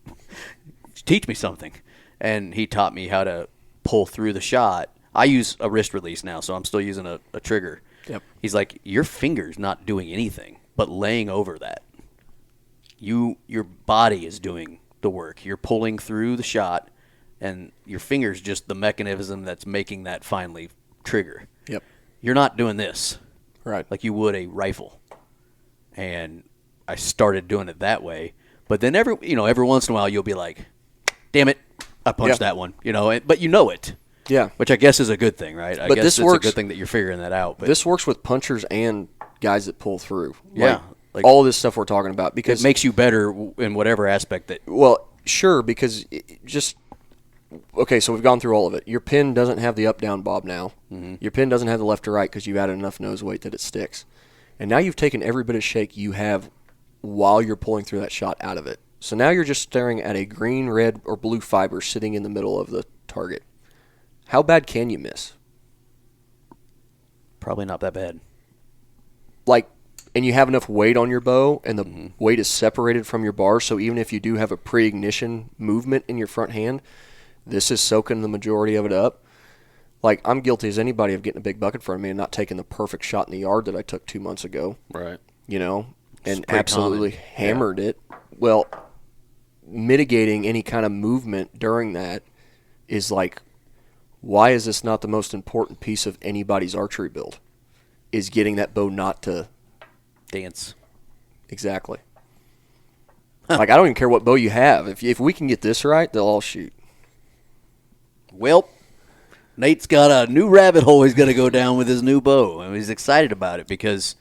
Teach me something. And he taught me how to pull through the shot. I use a wrist release now, so I'm still using a trigger. Yep. He's like, your finger's not doing anything but laying over that. Your body is doing the work. You're pulling through the shot, and your finger's just the mechanism that's making that finally trigger. Yep. You're not doing this. Right. Like you would a rifle. And I started doing it that way. But then every once in a while you'll be like, damn it, I punched that one. But you know it. Yeah. Which I guess is a good thing, right? I But guess this it's works, a good thing that you're figuring that out. But this works with punchers and guys that pull through. Yeah. Like all of this stuff we're talking about. Because it makes you better in whatever aspect that. Well, sure, because okay, so we've gone through all of it. Your pin doesn't have the up-down bob now. Mm-hmm. Your pin doesn't have the left to right because you've added enough nose weight that it sticks. And now you've taken every bit of shake you have while you're pulling through that shot out of it. So now you're just staring at a green, red, or blue fiber sitting in the middle of the target. How bad can you miss? Probably not that bad. And you have enough weight on your bow, and the weight is separated from your bar, so even if you do have a pre-ignition movement in your front hand, this is soaking the majority of it up. Like, I'm guilty as anybody of getting a big buck in front of me and not taking the perfect shot in the yard that I took 2 months ago. Right. And absolutely hammered it. Well, mitigating any kind of movement during that is like, why is this not the most important piece of anybody's archery build? Is getting that bow not to dance. Exactly. Like, I don't even care what bow you have. If we can get this right, they'll all shoot. Well, Nate's got a new rabbit hole he's going to go down with his new bow. And he's excited about it because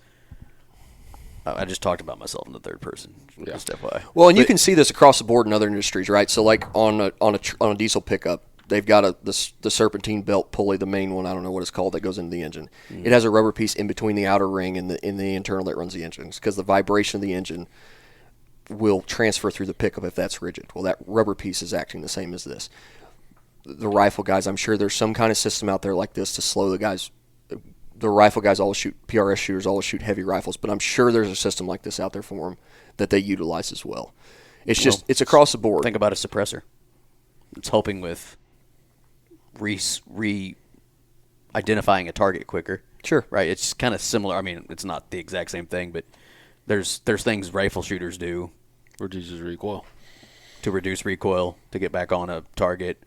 I just talked about myself in the third person. Yeah. Just FYI. Well, and you can see this across the board in other industries, right? So, like on a diesel pickup, they've got the serpentine belt pulley, the main one. I don't know what it's called that goes into the engine. It has a rubber piece in between the outer ring and the internal that runs the engines because the vibration of the engine will transfer through the pickup if that's rigid. Well, that rubber piece is acting the same as this. the rifle guys, I'm sure there's some kind of system out there like this to slow the guys. The rifle guys always shoot, PRS shooters always shoot heavy rifles, but I'm sure there's a system like this out there for them that they utilize as well. It's just, it's across the board. Think about a suppressor. It's helping with identifying a target quicker. Sure. Right. It's kind of similar. I mean, it's not the exact same thing, but there's things rifle shooters do. Reduces recoil. To reduce recoil, to get back on a target,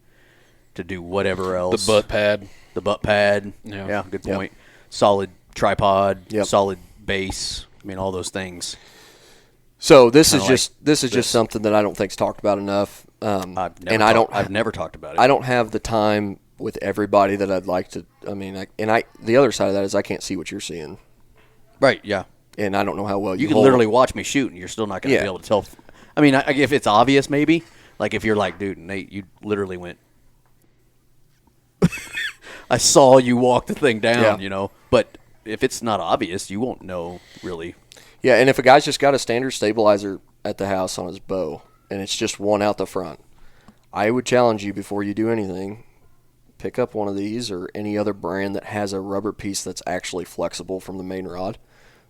to do whatever else. The butt pad. Yeah, good point. Yep. Solid tripod, yep. Solid base. I mean, all those things. So this is just something that I don't think's talked about enough. I've never talked about it. I don't have the time with everybody that I'd like to. I mean, the other side of that is I can't see what you're seeing. Right. Yeah. And I don't know how well you can literally watch me shoot, and you're still not going to be able to tell. I mean, if it's obvious, maybe. Like if you're like, dude, Nate, you literally went. I saw you walk the thing down, you know. But if it's not obvious, you won't know really. Yeah, and if a guy's just got a standard stabilizer at the house on his bow, and it's just one out the front, I would challenge you before you do anything, pick up one of these or any other brand that has a rubber piece that's actually flexible from the main rod.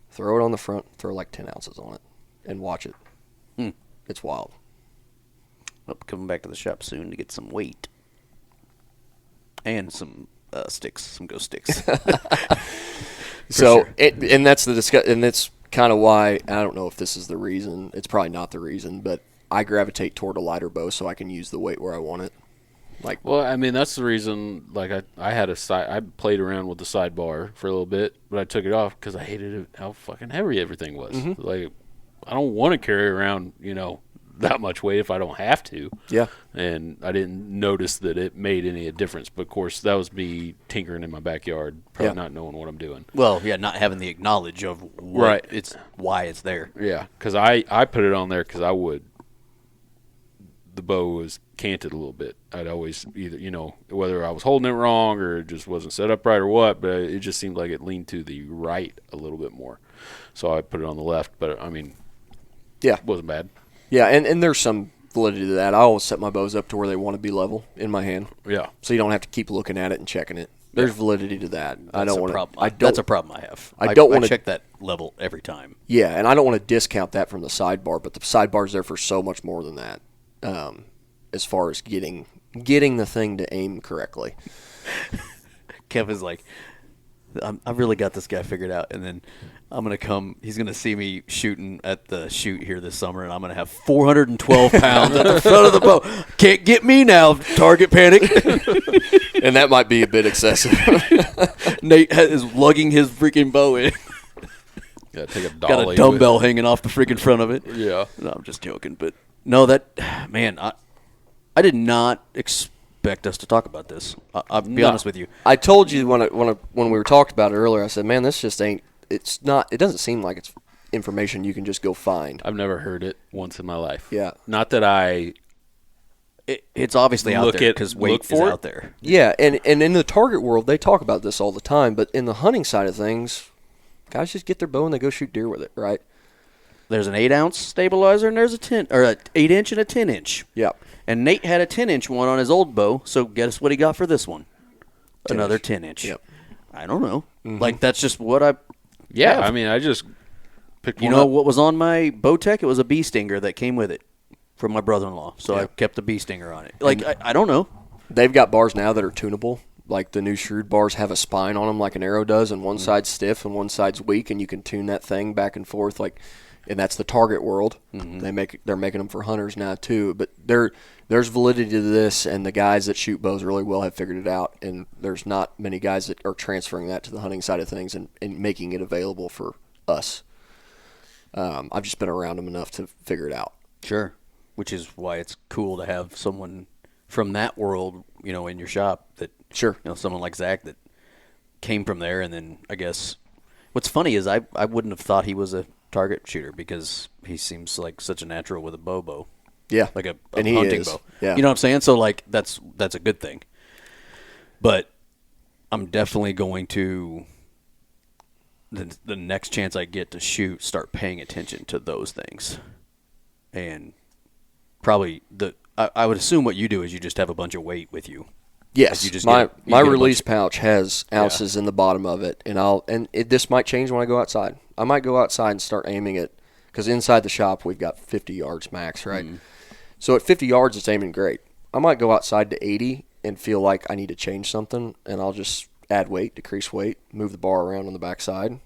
Throw it on the front, throw like 10 ounces on it, and watch it. It's wild. I'll be coming back to the shop soon to get some weight. And some sticks, some ghost sticks. So, sure. And that's and that's kind of why, I don't know if this is the reason, it's probably not the reason, but I gravitate toward a lighter bow so I can use the weight where I want it. Like, well, I mean, that's the reason. Like, I had I played around with the sidebar for a little bit, but I took it off because I hated how fucking heavy everything was. Mm-hmm. Like, I don't want to carry around, that much weight if I don't have to. Yeah. And I didn't notice that it made any difference. But, of course, that was me tinkering in my backyard, probably not knowing what I'm doing. Well, yeah, not having the knowledge of why it's there. Yeah, because I put it on there because the bow was canted a little bit. I'd always either, whether I was holding it wrong or it just wasn't set up right or what, but it just seemed like it leaned to the right a little bit more. So I put it on the left, but, I mean, it wasn't bad. Yeah, and there's some validity to that. I always set my bows up to where they want to be level in my hand. Yeah. So you don't have to keep looking at it and checking it. There's validity to that. That's a problem I have. I don't want to check that level every time. Yeah, and I don't want to discount that from the sidebar, but the sidebar's there for so much more than that. As far as getting the thing to aim correctly. Kevin's like, I really got this guy figured out, and then I'm going to come. He's going to see me shooting at the shoot here this summer, and I'm going to have 412 pounds at the front of the bow. Can't get me now, target panic. And that might be a bit excessive. Nate is lugging his freaking bow in. Got a dumbbell hanging off the freaking front of it. Yeah. No, I'm just joking, but no, man, I did not expect us to talk about this. I'll be honest with you. I told you when we were talking about it earlier, I said, man, this just ain't, it's not, it doesn't seem like it's information you can just go find. I've never heard it once in my life. Yeah. Not that it's obviously out there because weight is out there. Yeah, and in the target world, they talk about this all the time, but in the hunting side of things, guys just get their bow and they go shoot deer with it, right? There's an 8-ounce stabilizer and there's an 8-inch and a 10-inch. Yeah. And Nate had a 10-inch one on his old bow, so guess what he got for this one? Another 10-inch. Yep. I don't know. Mm-hmm. Like, that's just what I have. I mean, I just picked one up. What was on my bow tech? It was a bee stinger that came with it from my brother-in-law, so I kept the bee stinger on it. Like, I don't know. They've got bars now that are tunable. Like the new Shrewd bars have a spine on them like an arrow does, and one side's stiff and one side's weak, and you can tune that thing back and forth like. And that's the target world. Mm-hmm. They're making them for hunters now too. But there's validity to this, and the guys that shoot bows really well have figured it out. And there's not many guys that are transferring that to the hunting side of things and making it available for us. I've just been around them enough to figure it out. Sure, which is why it's cool to have someone from that world, in your shop that someone like Zach that came from there. And then I guess what's funny is I wouldn't have thought he was a target shooter because he seems like such a natural with a bow. Yeah. Like a hunting bow. Yeah. You know what I'm saying? So like that's a good thing. But I'm definitely going to the next chance I get to shoot, start paying attention to those things. And probably I would assume what you do is you just have a bunch of weight with you Yes, You just my get a bunch release of- pouch has ounces in the bottom of it, and this might change when I go outside. I might go outside and start aiming it, because inside the shop we've got 50 yards max, right? So at 50 yards it's aiming great. I might go outside to 80 and feel like I need to change something, and I'll just add weight, decrease weight, move the bar around on the backside,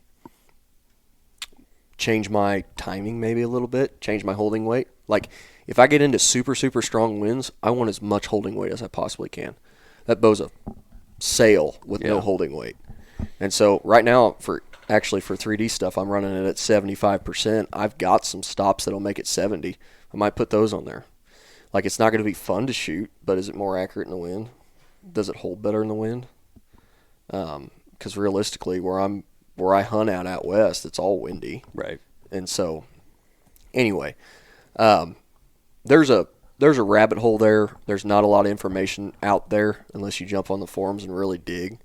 change my timing maybe a little bit, change my holding weight. Like if I get into super, super strong winds, I want as much holding weight as I possibly can. That bow's a sail with no holding weight. And so right now, for 3D stuff, I'm running it at 75%. I've got some stops that'll make it 70. I might put those on there. Like, it's not going to be fun to shoot, but is it more accurate in the wind? Does it hold better in the wind? Because realistically, where I hunt out west, it's all windy. Right. And so, anyway, there's a rabbit hole there. There's not a lot of information out there unless you jump on the forums and really dig.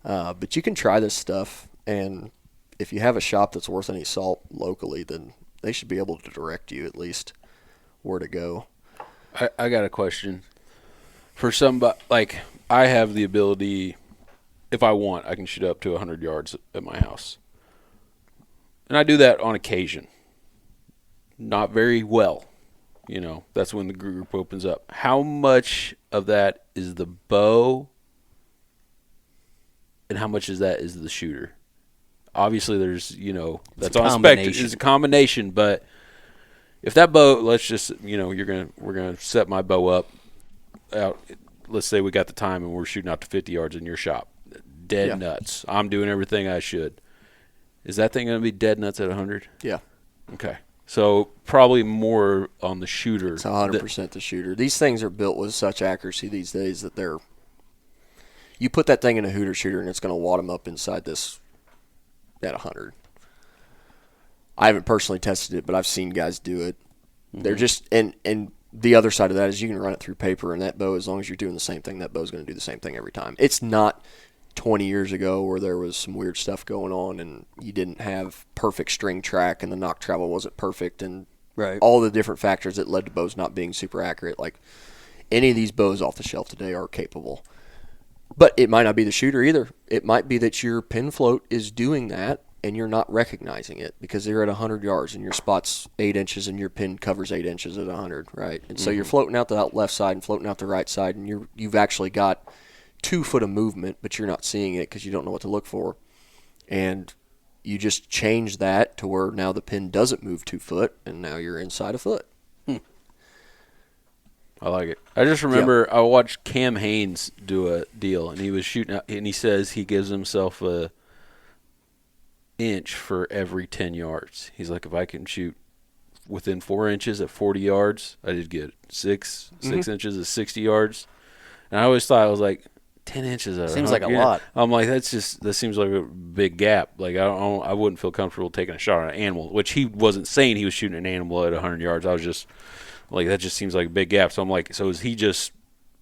But you can try this stuff, and if you have a shop that's worth any salt locally, then they should be able to direct you at least where to go. I got a question. For somebody, like, I have the ability, if I want, I can shoot up to 100 yards at my house. And I do that on occasion. Not very well. You know, that's when the group opens up. How much of that is the bow, and how much is that is the shooter? Obviously, there's, you know, that's on a spectrum. It's a combination, but if that bow, let's just, you know, we're gonna set my bow up out. Let's say we got the time and we're shooting out to 50 yards in your shop. Dead nuts. I'm doing everything I should. Is that thing gonna be dead nuts at 100? Yeah. Okay. So probably more on the shooter. It's 100% the shooter. These things are built with such accuracy these days that you put that thing in a hooter shooter and it's going to wad them up inside this at 100. I haven't personally tested it, but I've seen guys do it. Mm-hmm. They're just, and the other side of that is you can run it through paper, and that bow, as long as you're doing the same thing, that bow's going to do the same thing every time. It's not 20 years ago where there was some weird stuff going on and you didn't have perfect string track and the knock travel wasn't perfect and all the different factors that led to bows not being super accurate. Like, any of these bows off the shelf today are capable. But it might not be the shooter either. It might be that your pin float is doing that and you're not recognizing it because you're at 100 yards and your spot's 8 inches and your pin covers 8 inches at 100, right? And so you're floating out the left side and floating out the right side, and you've actually got 2 foot of movement, but you're not seeing it because you don't know what to look for. And you just change that to where now the pin doesn't move 2 foot, and now you're inside a foot. I like it. I just remember I watched Cam Haynes do a deal, and he was shooting out, and he says he gives himself a inch for every 10 yards. He's like, if I can shoot within 4 inches at 40 yards, I did good. 6 inches at 60 yards. And I always thought, I was like, 10 inches at seems like a lot. I'm like, that seems like a big gap. Like, I wouldn't feel comfortable taking a shot at an animal, which he wasn't saying he was shooting an animal at 100 yards. I was just like, that just seems like a big gap. So I'm like, so is he just,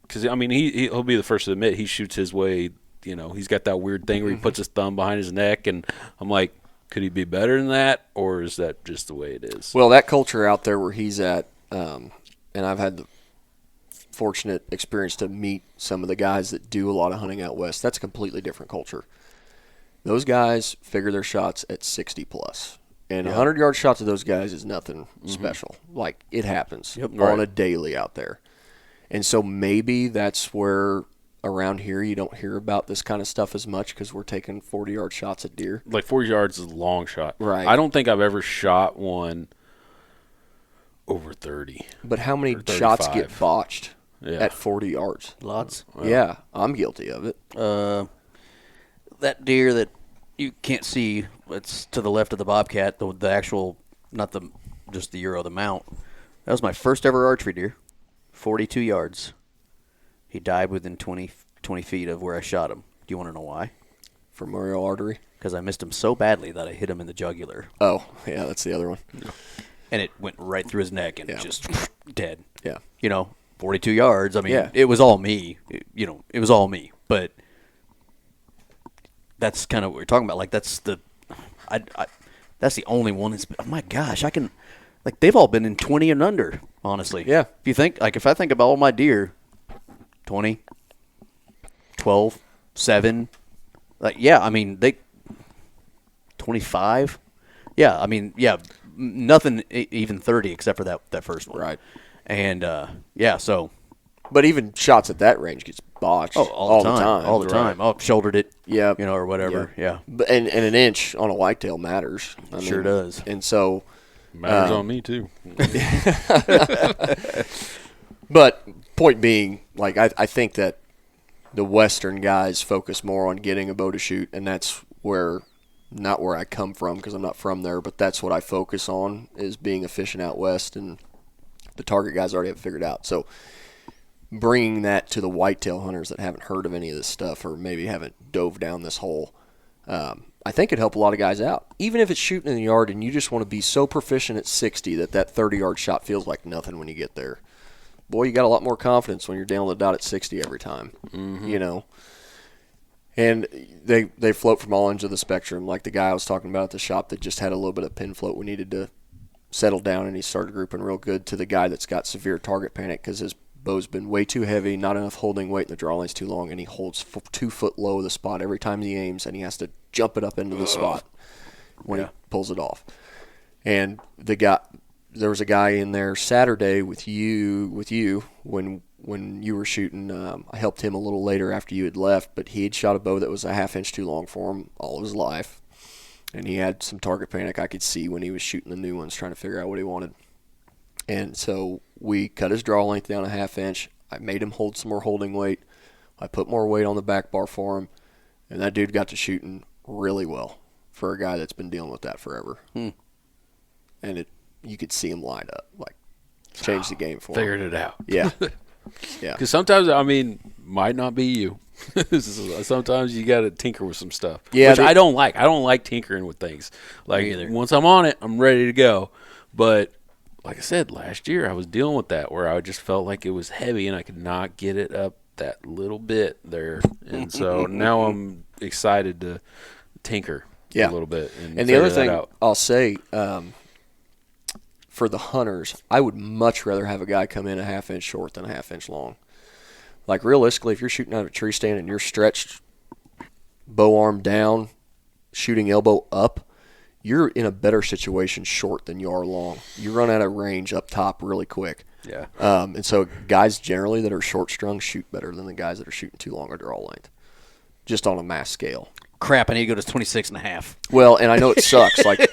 because, I mean, he'll be the first to admit he shoots his way. You know, he's got that weird thing where he puts his thumb behind his neck, and I'm like, could he be better than that, or is that just the way it is? Well, that culture out there where he's at, and I've had the fortunate experience to meet some of the guys that do a lot of hunting out west, that's a completely different culture. Those guys figure their shots at 60 plus. And 100-yard shot to those guys is nothing special. Like, it happens on a daily out there. And so maybe that's where around here you don't hear about this kind of stuff as much because we're taking 40-yard shots at deer. Like, 40 yards is a long shot. Right. I don't think I've ever shot one over 30. But how many shots get botched at 40 yards? Lots. Yeah, I'm guilty of it. That deer that you can't see, it's to the left of the bobcat, the actual, not just the Euro, the mount. That was my first ever archery deer, 42 yards. He died within 20 feet of where I shot him. Do you want to know why? Femoral artery? Because I missed him so badly that I hit him in the jugular. Oh, yeah, that's the other one. Yeah. And it went right through his neck and just dead. Yeah. 42 yards. I mean, it was all me. It was all me. But that's kind of what we're talking about. Like, that's the only one. Oh my gosh, I can, like, they've all been in 20 and under, honestly. Yeah. If I think about all my deer, 20. 12, 7. Yeah, I mean, 25. Yeah, I mean, yeah, nothing even 30 except for that first one. Right. And, yeah, so. But even shots at that range gets botched All the time. All the time. Right. Oh, shouldered it. Yeah. Or whatever. Yeah. But, and an inch on a whitetail matters. I Sure mean, does. And so. Matters on me too. But point being, like, I think that the Western guys focus more on getting a bow to shoot, and that's not where I come from because I'm not from there, but that's what I focus on is being efficient out West, and the target guys already have it figured out. So bringing that to the whitetail hunters that haven't heard of any of this stuff or maybe haven't dove down this hole, I think it'd help a lot of guys out. Even if it's shooting in the yard and you just want to be so proficient at 60 that 30-yard shot feels like nothing when you get there. Boy, you got a lot more confidence when you're down the dot at 60 every time, And they float from all ends of the spectrum. Like the guy I was talking about at the shop that just had a little bit of pin float. We needed to settle down, and he started grouping real good, to the guy that's got severe target panic because his bow's been way too heavy, not enough holding weight, and the draw line's too long, and he holds 2 foot low of the spot every time he aims, and he has to jump it up into the spot when he pulls it off. And there was a guy in there Saturday with you when you were shooting. I helped him a little later after you had left, but he had shot a bow that was a half inch too long for him all of his life, and he had some target panic I could see when he was shooting the new ones, trying to figure out what he wanted. And so we cut his draw length down a half inch. I made him hold some more holding weight. I put more weight on the back bar for him, and that dude got to shooting really well for a guy that's been dealing with that forever. And you could see him light up, like change the game for him. Figured it out. Yeah. Yeah. Because sometimes, I mean, might not be you. Sometimes you got to tinker with some stuff. Yeah, which I don't like. I don't like tinkering with things. Like, once I'm on it, I'm ready to go. But like I said, last year I was dealing with that where I just felt like it was heavy and I could not get it up that little bit there. And so now I'm excited to tinker a little bit. And the other thing I'll say, for the hunters, I would much rather have a guy come in a half inch short than a half inch long. Like, realistically, if you're shooting out of a tree stand and you're stretched bow arm down, shooting elbow up, you're in a better situation short than you are long. You run out of range up top really quick. Yeah. And so guys generally that are short strung shoot better than the guys that are shooting too long or draw length, just on a mass scale. Crap, I need to go to 26.5. Well, and I know it sucks. Like,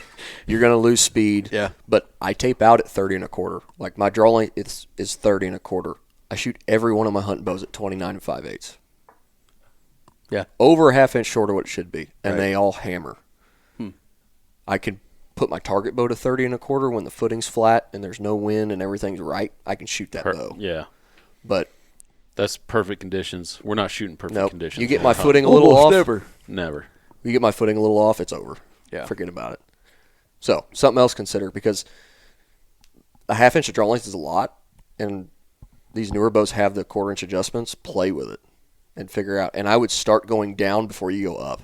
you're going to lose speed. Yeah. But I tape out at 30 1/4. Like, my draw length is 30 1/4. I shoot every one of my hunting bows at 29 5/8. Yeah. Over a half inch short of what it should be, and Right. they all hammer. I can put my target bow to 30 1/4 when the footing's flat and there's no wind and everything's right. I can shoot that bow. Yeah. But That's perfect conditions. We're not shooting perfect conditions. you get my footing a little off. Never. You get my footing a little off, it's over. Yeah. Forget about it. So, something else to consider, because a half inch of draw length is a lot, and these newer bows have the 1/4 inch adjustments. Play with it and figure out. And I would start going down before you go up.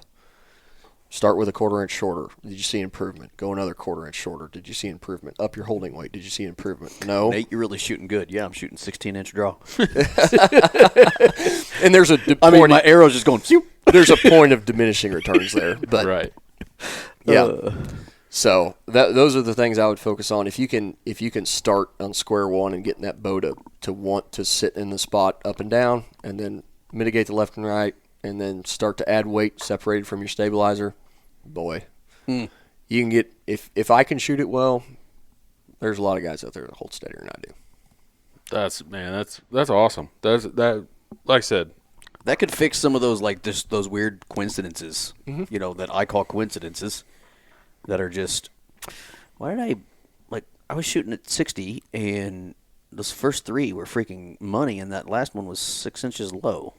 Start with a 1/4 inch shorter. Did you see improvement? Go another 1/4 inch shorter. Did you see improvement? Up your holding weight. Did you see improvement? No. Nate, you're really shooting good. Yeah, I'm shooting 16-inch draw. And there's my arrow's just going, phew. there's a point of diminishing returns there. But Right. yeah. So those are the things I would focus on. If you can start on square one and getting that bow to want to sit in the spot up and down, and then mitigate the left and right, and then start to add weight separated from your stabilizer, boy, you can get. If I can shoot it well, there's a lot of guys out there that hold steadier than I do. That's awesome. That like I said. That could fix some of those, like, just those weird coincidences, that I call coincidences, that are just, why did I was shooting at 60, and those first 3 were freaking money, and that last one was 6 inches low.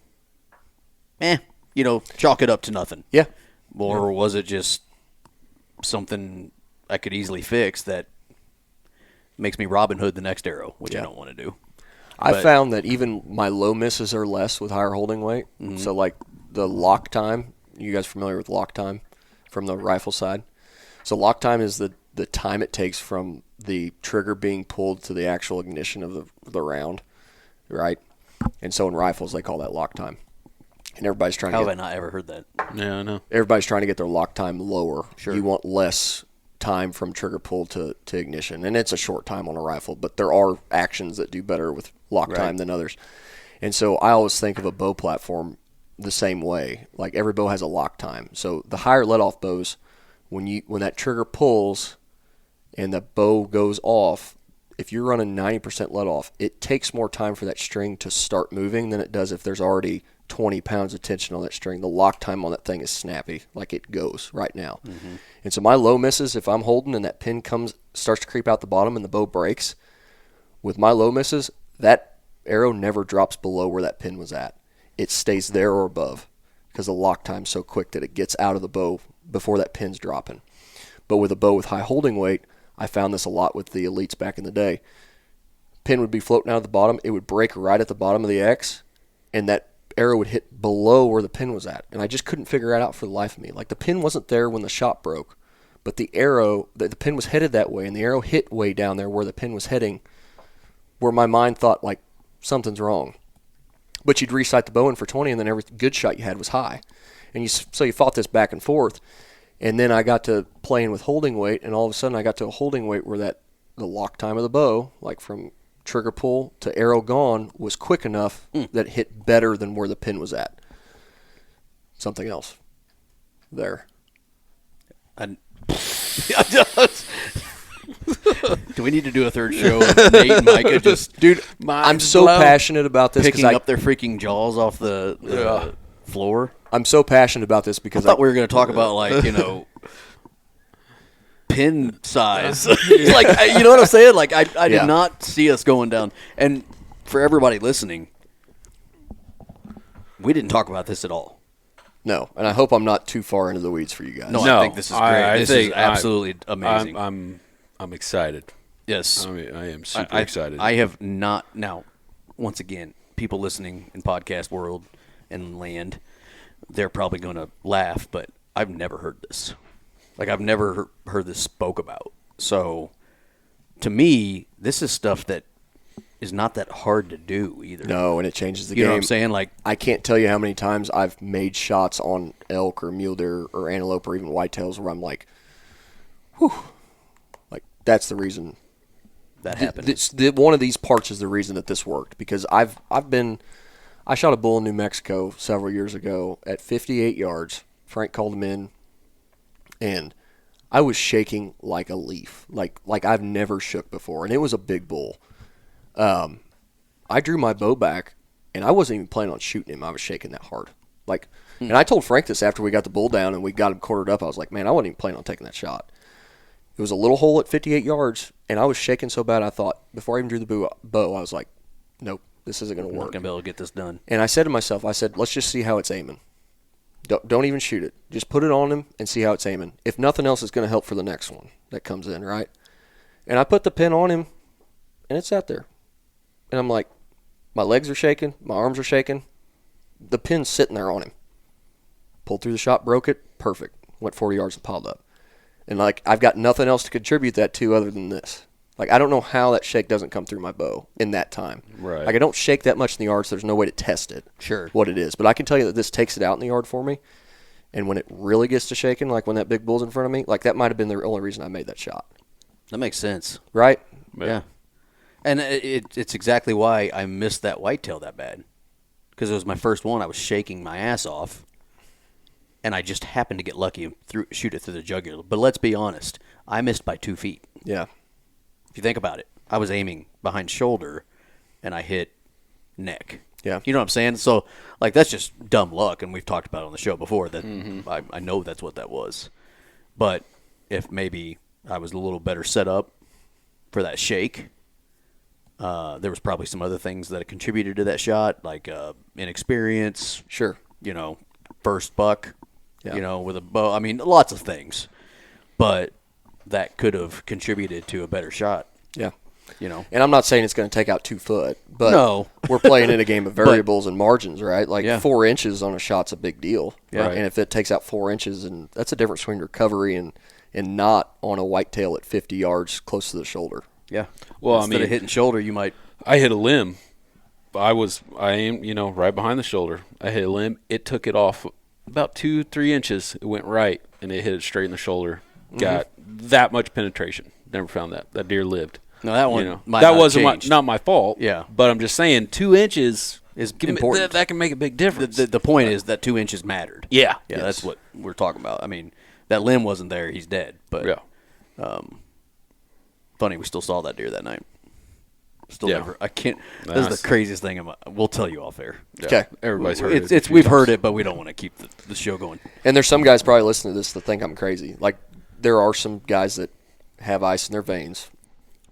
Chalk it up to nothing. Yeah. Or was it just something I could easily fix that makes me Robin Hood the next arrow, which I don't want to do. I found that even my low misses are less with higher holding weight. So, like, the lock time, you guys familiar with lock time from the rifle side? So lock time is the time it takes from the trigger being pulled to the actual ignition of the round, right? And so in rifles, they call that lock time. And everybody's trying How to have I not ever heard that? Yeah, I know. everybody's trying to get their lock time lower. Sure. You want less time from trigger pull to ignition. And it's a short time on a rifle, but there are actions that do better with lock time than others. And so I always think of a bow platform the same way. Like every bow has a lock time. So the higher let-off bows, when that trigger pulls and the bow goes off, if you're running 90% let-off, it takes more time for that string to start moving than it does if there's already 20 pounds of tension on that string. The lock time on that thing is snappy, like it goes right now. Mm-hmm. And so my low misses, if I'm holding and that pin starts to creep out the bottom and the bow breaks, with my low misses, that arrow never drops below where that pin was at. It stays there or above because the lock time's so quick that it gets out of the bow before that pin's dropping. But with a bow with high holding weight, I found this a lot with the elites back in the day. Pin would be floating out of the bottom. It would break right at the bottom of the X, and that arrow would hit below where the pin was at. And I just couldn't figure it out for the life of me. Like the pin wasn't there when the shot broke, but the pin was headed that way, and the arrow hit way down there where the pin was heading, where my mind thought, like, something's wrong. But you'd resight the bow in for 20, and then every good shot you had was high. And so you fought this back and forth. And then I got to playing with holding weight, and all of a sudden I got to a holding weight where the lock time of the bow, like from trigger pull to arrow gone, was quick enough that it hit better than where the pin was at. Something else there. Do we need to do a third show? Nate and Micah just, dude, I'm so passionate about this picking up their freaking jaws off the floor. I'm so passionate about this because I thought we were going to talk about, like, pin size. Like, you know what I'm saying? Like, I did not see us going down. And for everybody listening, we didn't talk about this at all. No, and I hope I'm not too far into the weeds for you guys. No, I think this is great. This is absolutely amazing. I'm excited. Yes. I am super excited. I have not. Now, once again, people listening in podcast world and land, they're probably going to laugh, but I've never heard this. Like, I've never heard this spoke about. So, to me, this is stuff that is not that hard to do either. No, and it changes the game. You know what I'm saying? Like, I can't tell you how many times I've made shots on elk or mule deer or antelope or even whitetails where I'm like, whew. Like, that's the reason that happened. One of these parts is the reason that this worked, because I shot a bull in New Mexico several years ago at 58 yards. Frank called him in, and I was shaking like a leaf, like I've never shook before, and it was a big bull. I drew my bow back, and I wasn't even planning on shooting him. I was shaking that hard. And I told Frank this after we got the bull down and we got him quartered up. I was like, man, I wasn't even planning on taking that shot. It was a little hole at 58 yards, and I was shaking so bad I thought, before I even drew the bow, I was like, nope, this isn't going to work. I'm not going to be able to get this done. And I said to myself, let's just see how it's aiming. Don't even shoot it. Just put it on him and see how it's aiming. If nothing else, it's going to help for the next one that comes in, right? And I put the pin on him, and it sat there. And I'm like, my legs are shaking, my arms are shaking. The pin's sitting there on him. Pulled through the shot, broke it, perfect. Went 40 yards and piled up. And, like, I've got nothing else to contribute that to other than this. Like, I don't know how that shake doesn't come through my bow in that time. Right. Like, I don't shake that much in the yard, so there's no way to test it. Sure. What it is. But I can tell you that this takes it out in the yard for me. And when it really gets to shaking, like when that big bull's in front of me, like that might have been the only reason I made that shot. That makes sense. Right? Yeah. And it's exactly why I missed that whitetail that bad. Because it was my first one. I was shaking my ass off. And I just happened to get lucky and shoot it through the jugular. But let's be honest. I missed by 2 feet. Yeah. If you think about it, I was aiming behind shoulder, and I hit neck. Yeah. You know what I'm saying? So, like, that's just dumb luck, and we've talked about it on the show before that I know that's what that was. But if maybe I was a little better set up for that shake, there was probably some other things that contributed to that shot, like inexperience. Sure. First buck, with a bow. I mean, lots of things. But that could have contributed to a better shot. Yeah. And I'm not saying it's going to take out 2 foot, but no. We're playing in a game of variables and margins, right? Like 4 inches on a shot's a big deal. Yeah. Right? And if it takes out 4 inches, and that's a difference between recovery and not on a whitetail at 50 yards close to the shoulder. Yeah. Well, Instead of hitting shoulder, you might. I hit a limb I am, right behind the shoulder. I hit a limb. It took it off about 2-3 inches. It went right, and it hit it straight in the shoulder. Got that much penetration. Never found that. That deer lived. No, that one might that not wasn't have changed. not my fault. Yeah. But I'm just saying 2 inches is important. That can make a big difference. The point is that 2 inches mattered. Yeah. Yeah, that's what we're talking about. I mean, that limb wasn't there. He's dead. But funny, we still saw that deer that night. Still never. I can't. That's the craziest thing. We'll tell you off air. Okay. Everybody's heard it. We've heard it, but we don't want to keep the show going. And there's some guys probably listening to this that think I'm crazy. Like, there are some guys that have ice in their veins,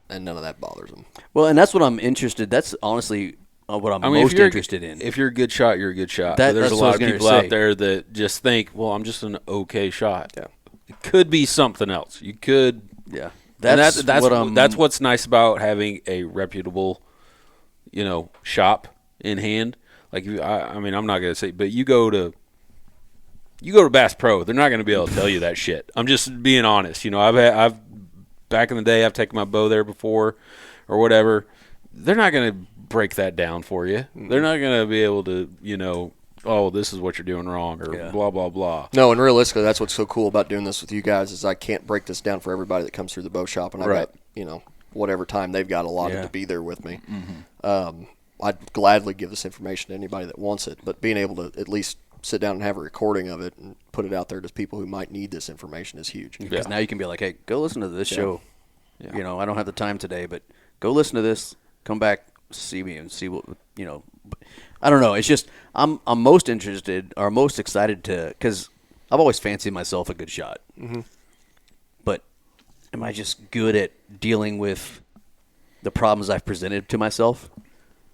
and none of that bothers them. Well, and that's what I'm interested. That's honestly what I'm most interested in. If you're a good shot, you're a good shot. But there's a lot of people out there that just think, well, I'm just an okay shot. Yeah. It could be something else. You could. Yeah. That's what's nice about having a reputable, shop in hand. Like, I'm not gonna say, but you go to Bass Pro, they're not gonna be able to tell you that shit. I'm just being honest. I've back in the day, I've taken my bow there before, or whatever. They're not gonna break that down for you. They're not gonna be able to, oh, this is what you're doing wrong, or blah, blah, blah. No, and realistically, that's what's so cool about doing this with you guys is I can't break this down for everybody that comes through the bow shop, and I got, whatever time they've got allotted to be there with me. I'd gladly give this information to anybody that wants it, but being able to at least sit down and have a recording of it and put it out there to people who might need this information is huge. Because now you can be like, hey, go listen to this show. Yeah. I don't have the time today, but go listen to this, come back, see me, and see what, I don't know. It's just I'm most interested or most excited because I've always fancied myself a good shot. Mm-hmm. But am I just good at dealing with the problems I've presented to myself?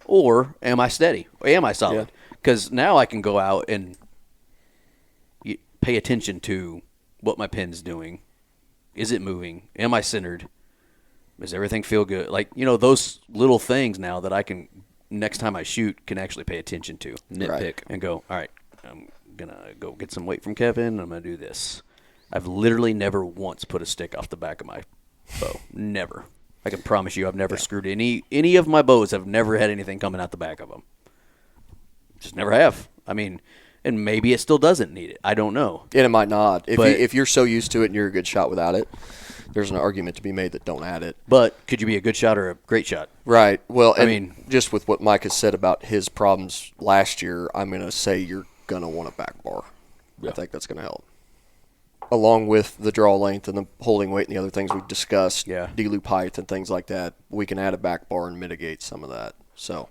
Or am I steady? Or am I solid? Because now I can go out and pay attention to what my pin's doing. Is it moving? Am I centered? Does everything feel good? Like, those little things now that I can – next time I shoot, can actually pay attention to. Nitpick. And go, all right, I'm going to go get some weight from Kevin. I'm going to do this. I've literally never once put a stick off the back of my bow. Never. I can promise you I've never screwed any of my bows. I've never had anything coming out the back of them. Just never have. I mean, and maybe it still doesn't need it. I don't know. And it might not. If you're so used to it and you're a good shot without it, there's an argument to be made that don't add it. But could you be a good shot or a great shot? Right. Well, just with what Mike has said about his problems last year, I'm going to say you're going to want a back bar. Yeah. I think that's going to help. Along with the draw length and the holding weight and the other things we've discussed, D-loop height and things like that, we can add a back bar and mitigate some of that. So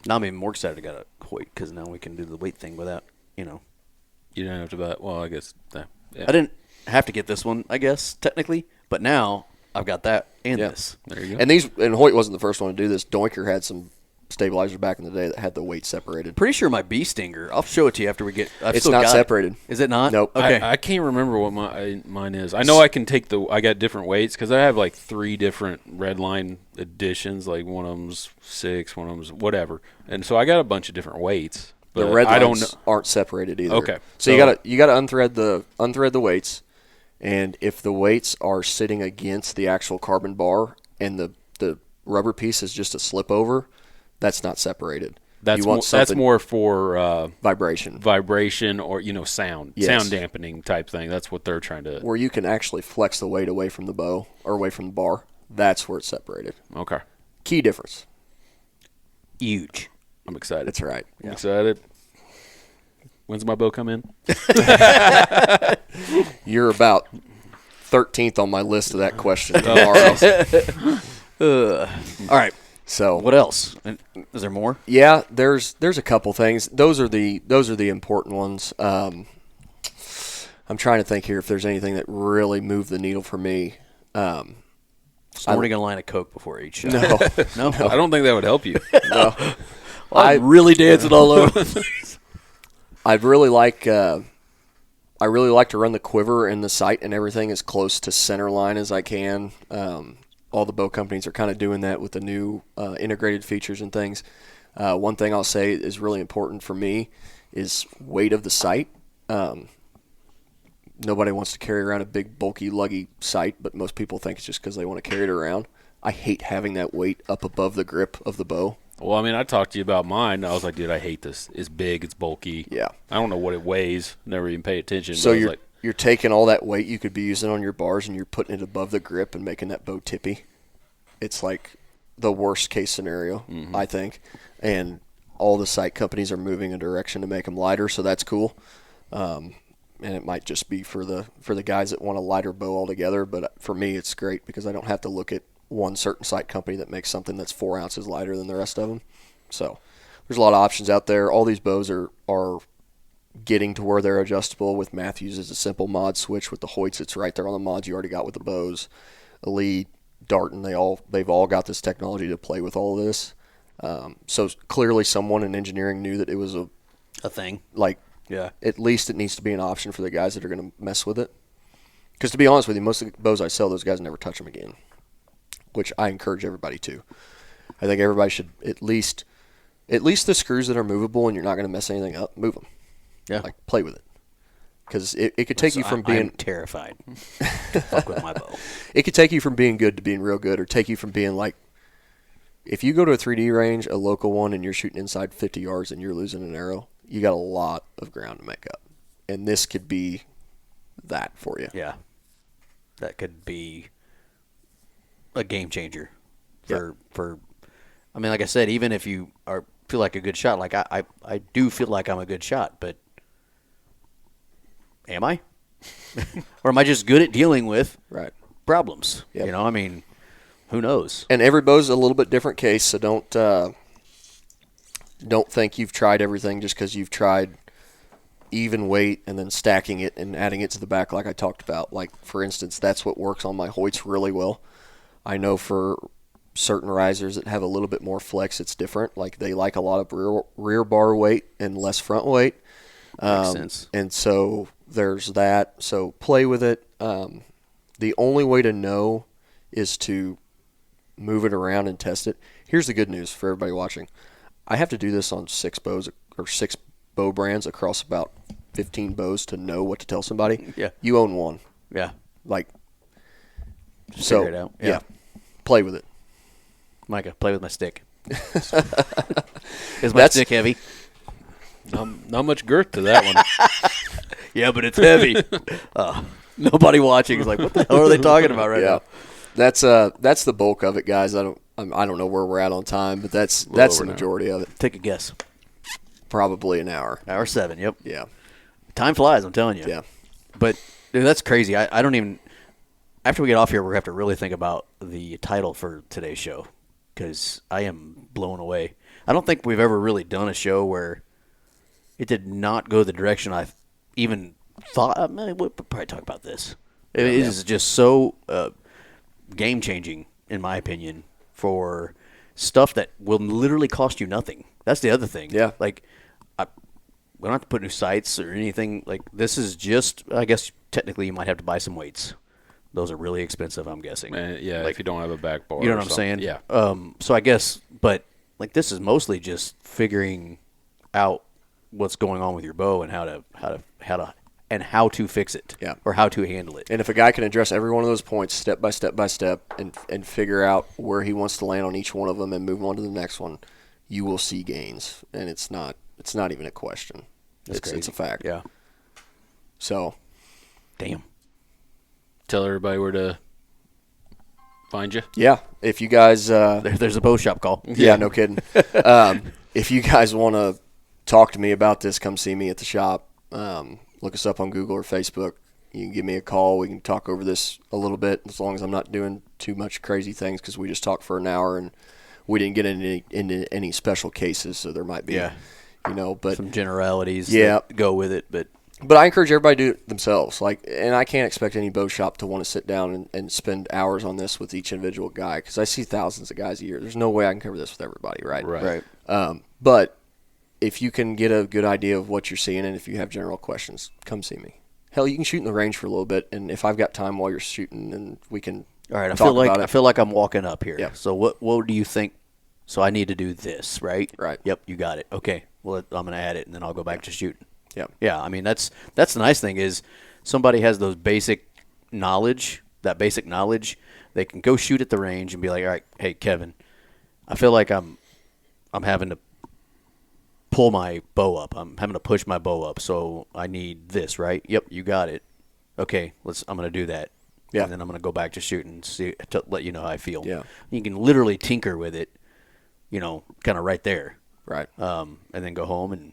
now I'm even more excited to get a Hoyt because now we can do the weight thing without, You don't have to buy it. Well, I guess. Yeah. I didn't have to get this one, I guess, technically. But now I've got that and this. There you go. And Hoyt wasn't the first one to do this. Doinker had some stabilizers back in the day that had the weight separated. Pretty sure my bee stinger. I'll show it to you after we get. It's not separated. Is it not? Nope. Okay. I can't remember what mine is. I know I can take I got different weights because I have like 3 different red line editions. Like one of them's 6, one of them's whatever, and so I got a bunch of different weights. But the red lines aren't separated either. Okay. So you gotta unthread the weights, and if the weights are sitting against the actual carbon bar and the rubber piece is just a slip over, that's not separated. That's more for vibration or sound sound dampening type thing. That's what they're trying to. Where you can actually flex the weight away from the bow or away from the bar. That's where it's separated. Okay. Key difference. Huge. I'm excited. That's right. I'm excited. When's my bow come in? You're about 13th on my list of that question tomorrow. All right. So what else? Is there more? Yeah, there's a couple things. Those are the important ones. I'm trying to think here if there's anything that really moved the needle for me. Snorting a line of Coke before each shot. No. I don't think that would help you. No. I'm really dancing all over. I really like to run the quiver and the sight and everything as close to center line as I can. All the bow companies are kind of doing that with the new integrated features and things. One thing I'll say is really important for me is weight of the sight. Nobody wants to carry around a big, bulky, luggy sight, but most people think it's just because they want to carry it around. I hate having that weight up above the grip of the bow. Well, I mean, I talked to you about mine. I was like, dude, I hate this. It's big. It's bulky. Yeah. I don't know what it weighs. Never even pay attention. So but I was like, you're taking all that weight you could be using on your bars and you're putting it above the grip and making that bow tippy. It's like the worst case scenario, I think. And all the sight companies are moving in a direction to make them lighter, so that's cool. And it might just be for the guys that want a lighter bow altogether, but for me it's great because I don't have to look at one certain sight company that makes something that's 4 ounces lighter than the rest of them. So there's a lot of options out there. All these bows are getting to where they're adjustable. With Matthews is a simple mod switch. With the Hoyts, it's right there on the mods you already got with the bows. Elite, Darton, they've all got this technology to play with all of this. So clearly someone in engineering knew that it was a thing. Like, Yeah. at least it needs to be an option for the guys that are going to mess with it. Because to be honest with you, most of the bows I sell, those guys never touch them again, which I encourage everybody to. I think everybody should at least the screws that are movable and you're not going to mess anything up, move them. Yeah. Like, play with it. Because it could take you from being I'm terrified to fuck with my bow. It could take you from being good to being real good, or take you from being like, if you go to a 3D range, a local one, and you're shooting inside 50 yards and you're losing an arrow, you got a lot of ground to make up. And this could be that for you. Yeah. That could be a game changer for I mean, like I said, even if you feel like a good shot, like I do feel like I'm a good shot, but am I? Or am I just good at dealing with Right. problems? Yep. You know, I mean, who knows? And every bow's a little bit different case, so don't think you've tried everything just because you've tried even weight and then stacking it and adding it to the back like I talked about. Like, for instance, that's what works on my Hoyts really well. I know for certain risers that have a little bit more flex, it's different. Like, they like a lot of rear bar weight and less front weight. Makes sense. And so there's that. So play with it. The only way to know is to move it around and test it. Here's the good news for everybody watching. I have to do this on 6 bows or 6 bow brands across about 15 bows to know what to tell somebody. Yeah. You own one. Yeah. Like, Just so, figure it out. yeah. Play with it. Micah, play with my stick. Is my stick heavy? not much girth to that one. Yeah, but it's heavy. Nobody watching is like, what the hell are they talking about right now? That's the bulk of it, guys. I don't know where we're at on time, but that's the majority of it. Take a guess. Probably an hour. Hour 7, yep. Yeah. Time flies, I'm telling you. Yeah. But, dude, that's crazy. I don't even – after we get off here, we're going to have to really think about the title for today's show because I am blown away. I don't think we've ever really done a show where it did not go the direction I even thought. We'll probably talk about this. It is just so game-changing, in my opinion, for stuff that will literally cost you nothing. That's the other thing. Yeah. Like, we don't have to put new sights or anything. Like, this is just, I guess, technically you might have to buy some weights. Those are really expensive, I'm guessing. Yeah, like, if you don't have a back bar. you know what I'm saying? Yeah. So I guess, but, like, this is mostly just figuring out what's going on with your bow and how to fix it. Yeah. Or how to handle it. And if a guy can address every one of those points step by step by step and figure out where he wants to land on each one of them and move on to the next one, you will see gains. And it's not even a question. It's a fact. Yeah. So, damn. Tell everybody where to find you. yeah, if you guys There's a bow shop call. yeah, no kidding. If you guys want to talk to me about this, come see me at the shop. Look us up on Google or Facebook. You can give me a call. We can talk over this a little bit as long as I'm not doing too much crazy things because we just talked for an hour and we didn't get into any special cases. So there might be, but some generalities that go with it. But I encourage everybody to do it themselves. And I can't expect any bow shop to want to sit down and spend hours on this with each individual guy because I see thousands of guys a year. There's no way I can cover this with everybody, right? Right. But if you can get a good idea of what you're seeing and if you have general questions, come see me. Hell, you can shoot in the range for a little bit, and if I've got time while you're shooting, then we can All right, talk about it. I feel like I'm walking up here. Yeah. So what do you think? So I need to do this, right? Right. Yep, you got it. Okay. Well, I'm going to add it, and then I'll go back to shooting. Yeah. Yeah, I mean, that's the nice thing is somebody has those basic knowledge, they can go shoot at the range and be like, all right, hey, Kevin, I feel like I'm I'm having to pull my bow up. I'm having to push my bow up. So I need this, right? Yep, you got it. Okay, I'm going to do that. Yeah. And then I'm going to go back to shooting to let you know how I feel. Yeah. You can literally tinker with it, kind of right there. Right. And then go home and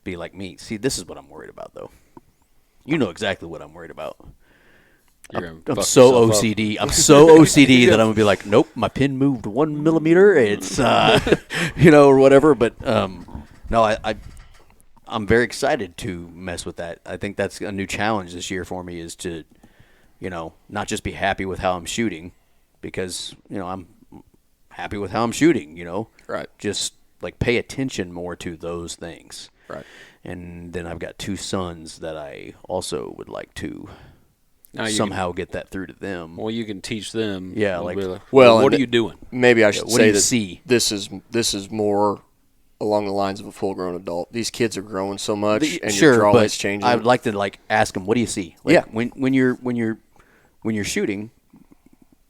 be like me. See, this is what I'm worried about, though. You know exactly what I'm worried about. I'm so OCD. I'm so OCD that I'm going to be like, nope, my pin moved 1 millimeter. It's, or whatever. But, no, I'm very excited to mess with that. I think that's a new challenge this year for me is to, not just be happy with how I'm shooting because, I'm happy with how I'm shooting, Right. Just like pay attention more to those things. Right. And then I've got 2 sons that I also would like to Now somehow get that through to them. Well, you can teach them. Yeah, Well, and what are you doing? Maybe I should what do say you that see? this is more along the lines of a full-grown adult. These kids are growing so much, and Sure, your draw but is changing. I would like to ask them, what do you see? Yeah. When you're shooting,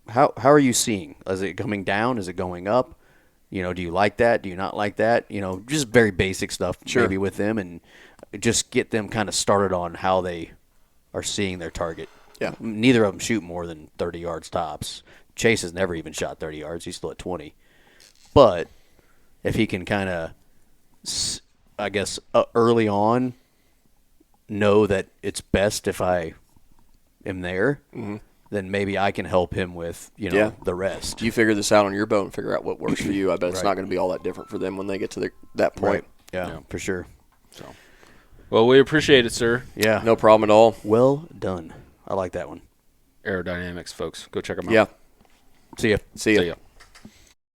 how are you seeing? Is it coming down? Is it going up? Do you like that? Do you not like that? Just very basic stuff maybe with them, and just get them kind of started on how they are seeing their target. Yeah. Neither of them shoot more than 30 yards tops. Chase has never even shot 30 yards. He's still at 20. But if he can kind of, I guess, early on know that it's best if I am there, then maybe I can help him with, the rest. You figure this out on your boat and figure out what works for you. I bet it's not going to be all that different for them when they get to that point. Right. Yeah, for sure. So, well, we appreciate it, sir. Yeah. No problem at all. Well done. I like that one. Aerodynamics, folks. Go check them out. Yeah. See ya. See ya. See ya.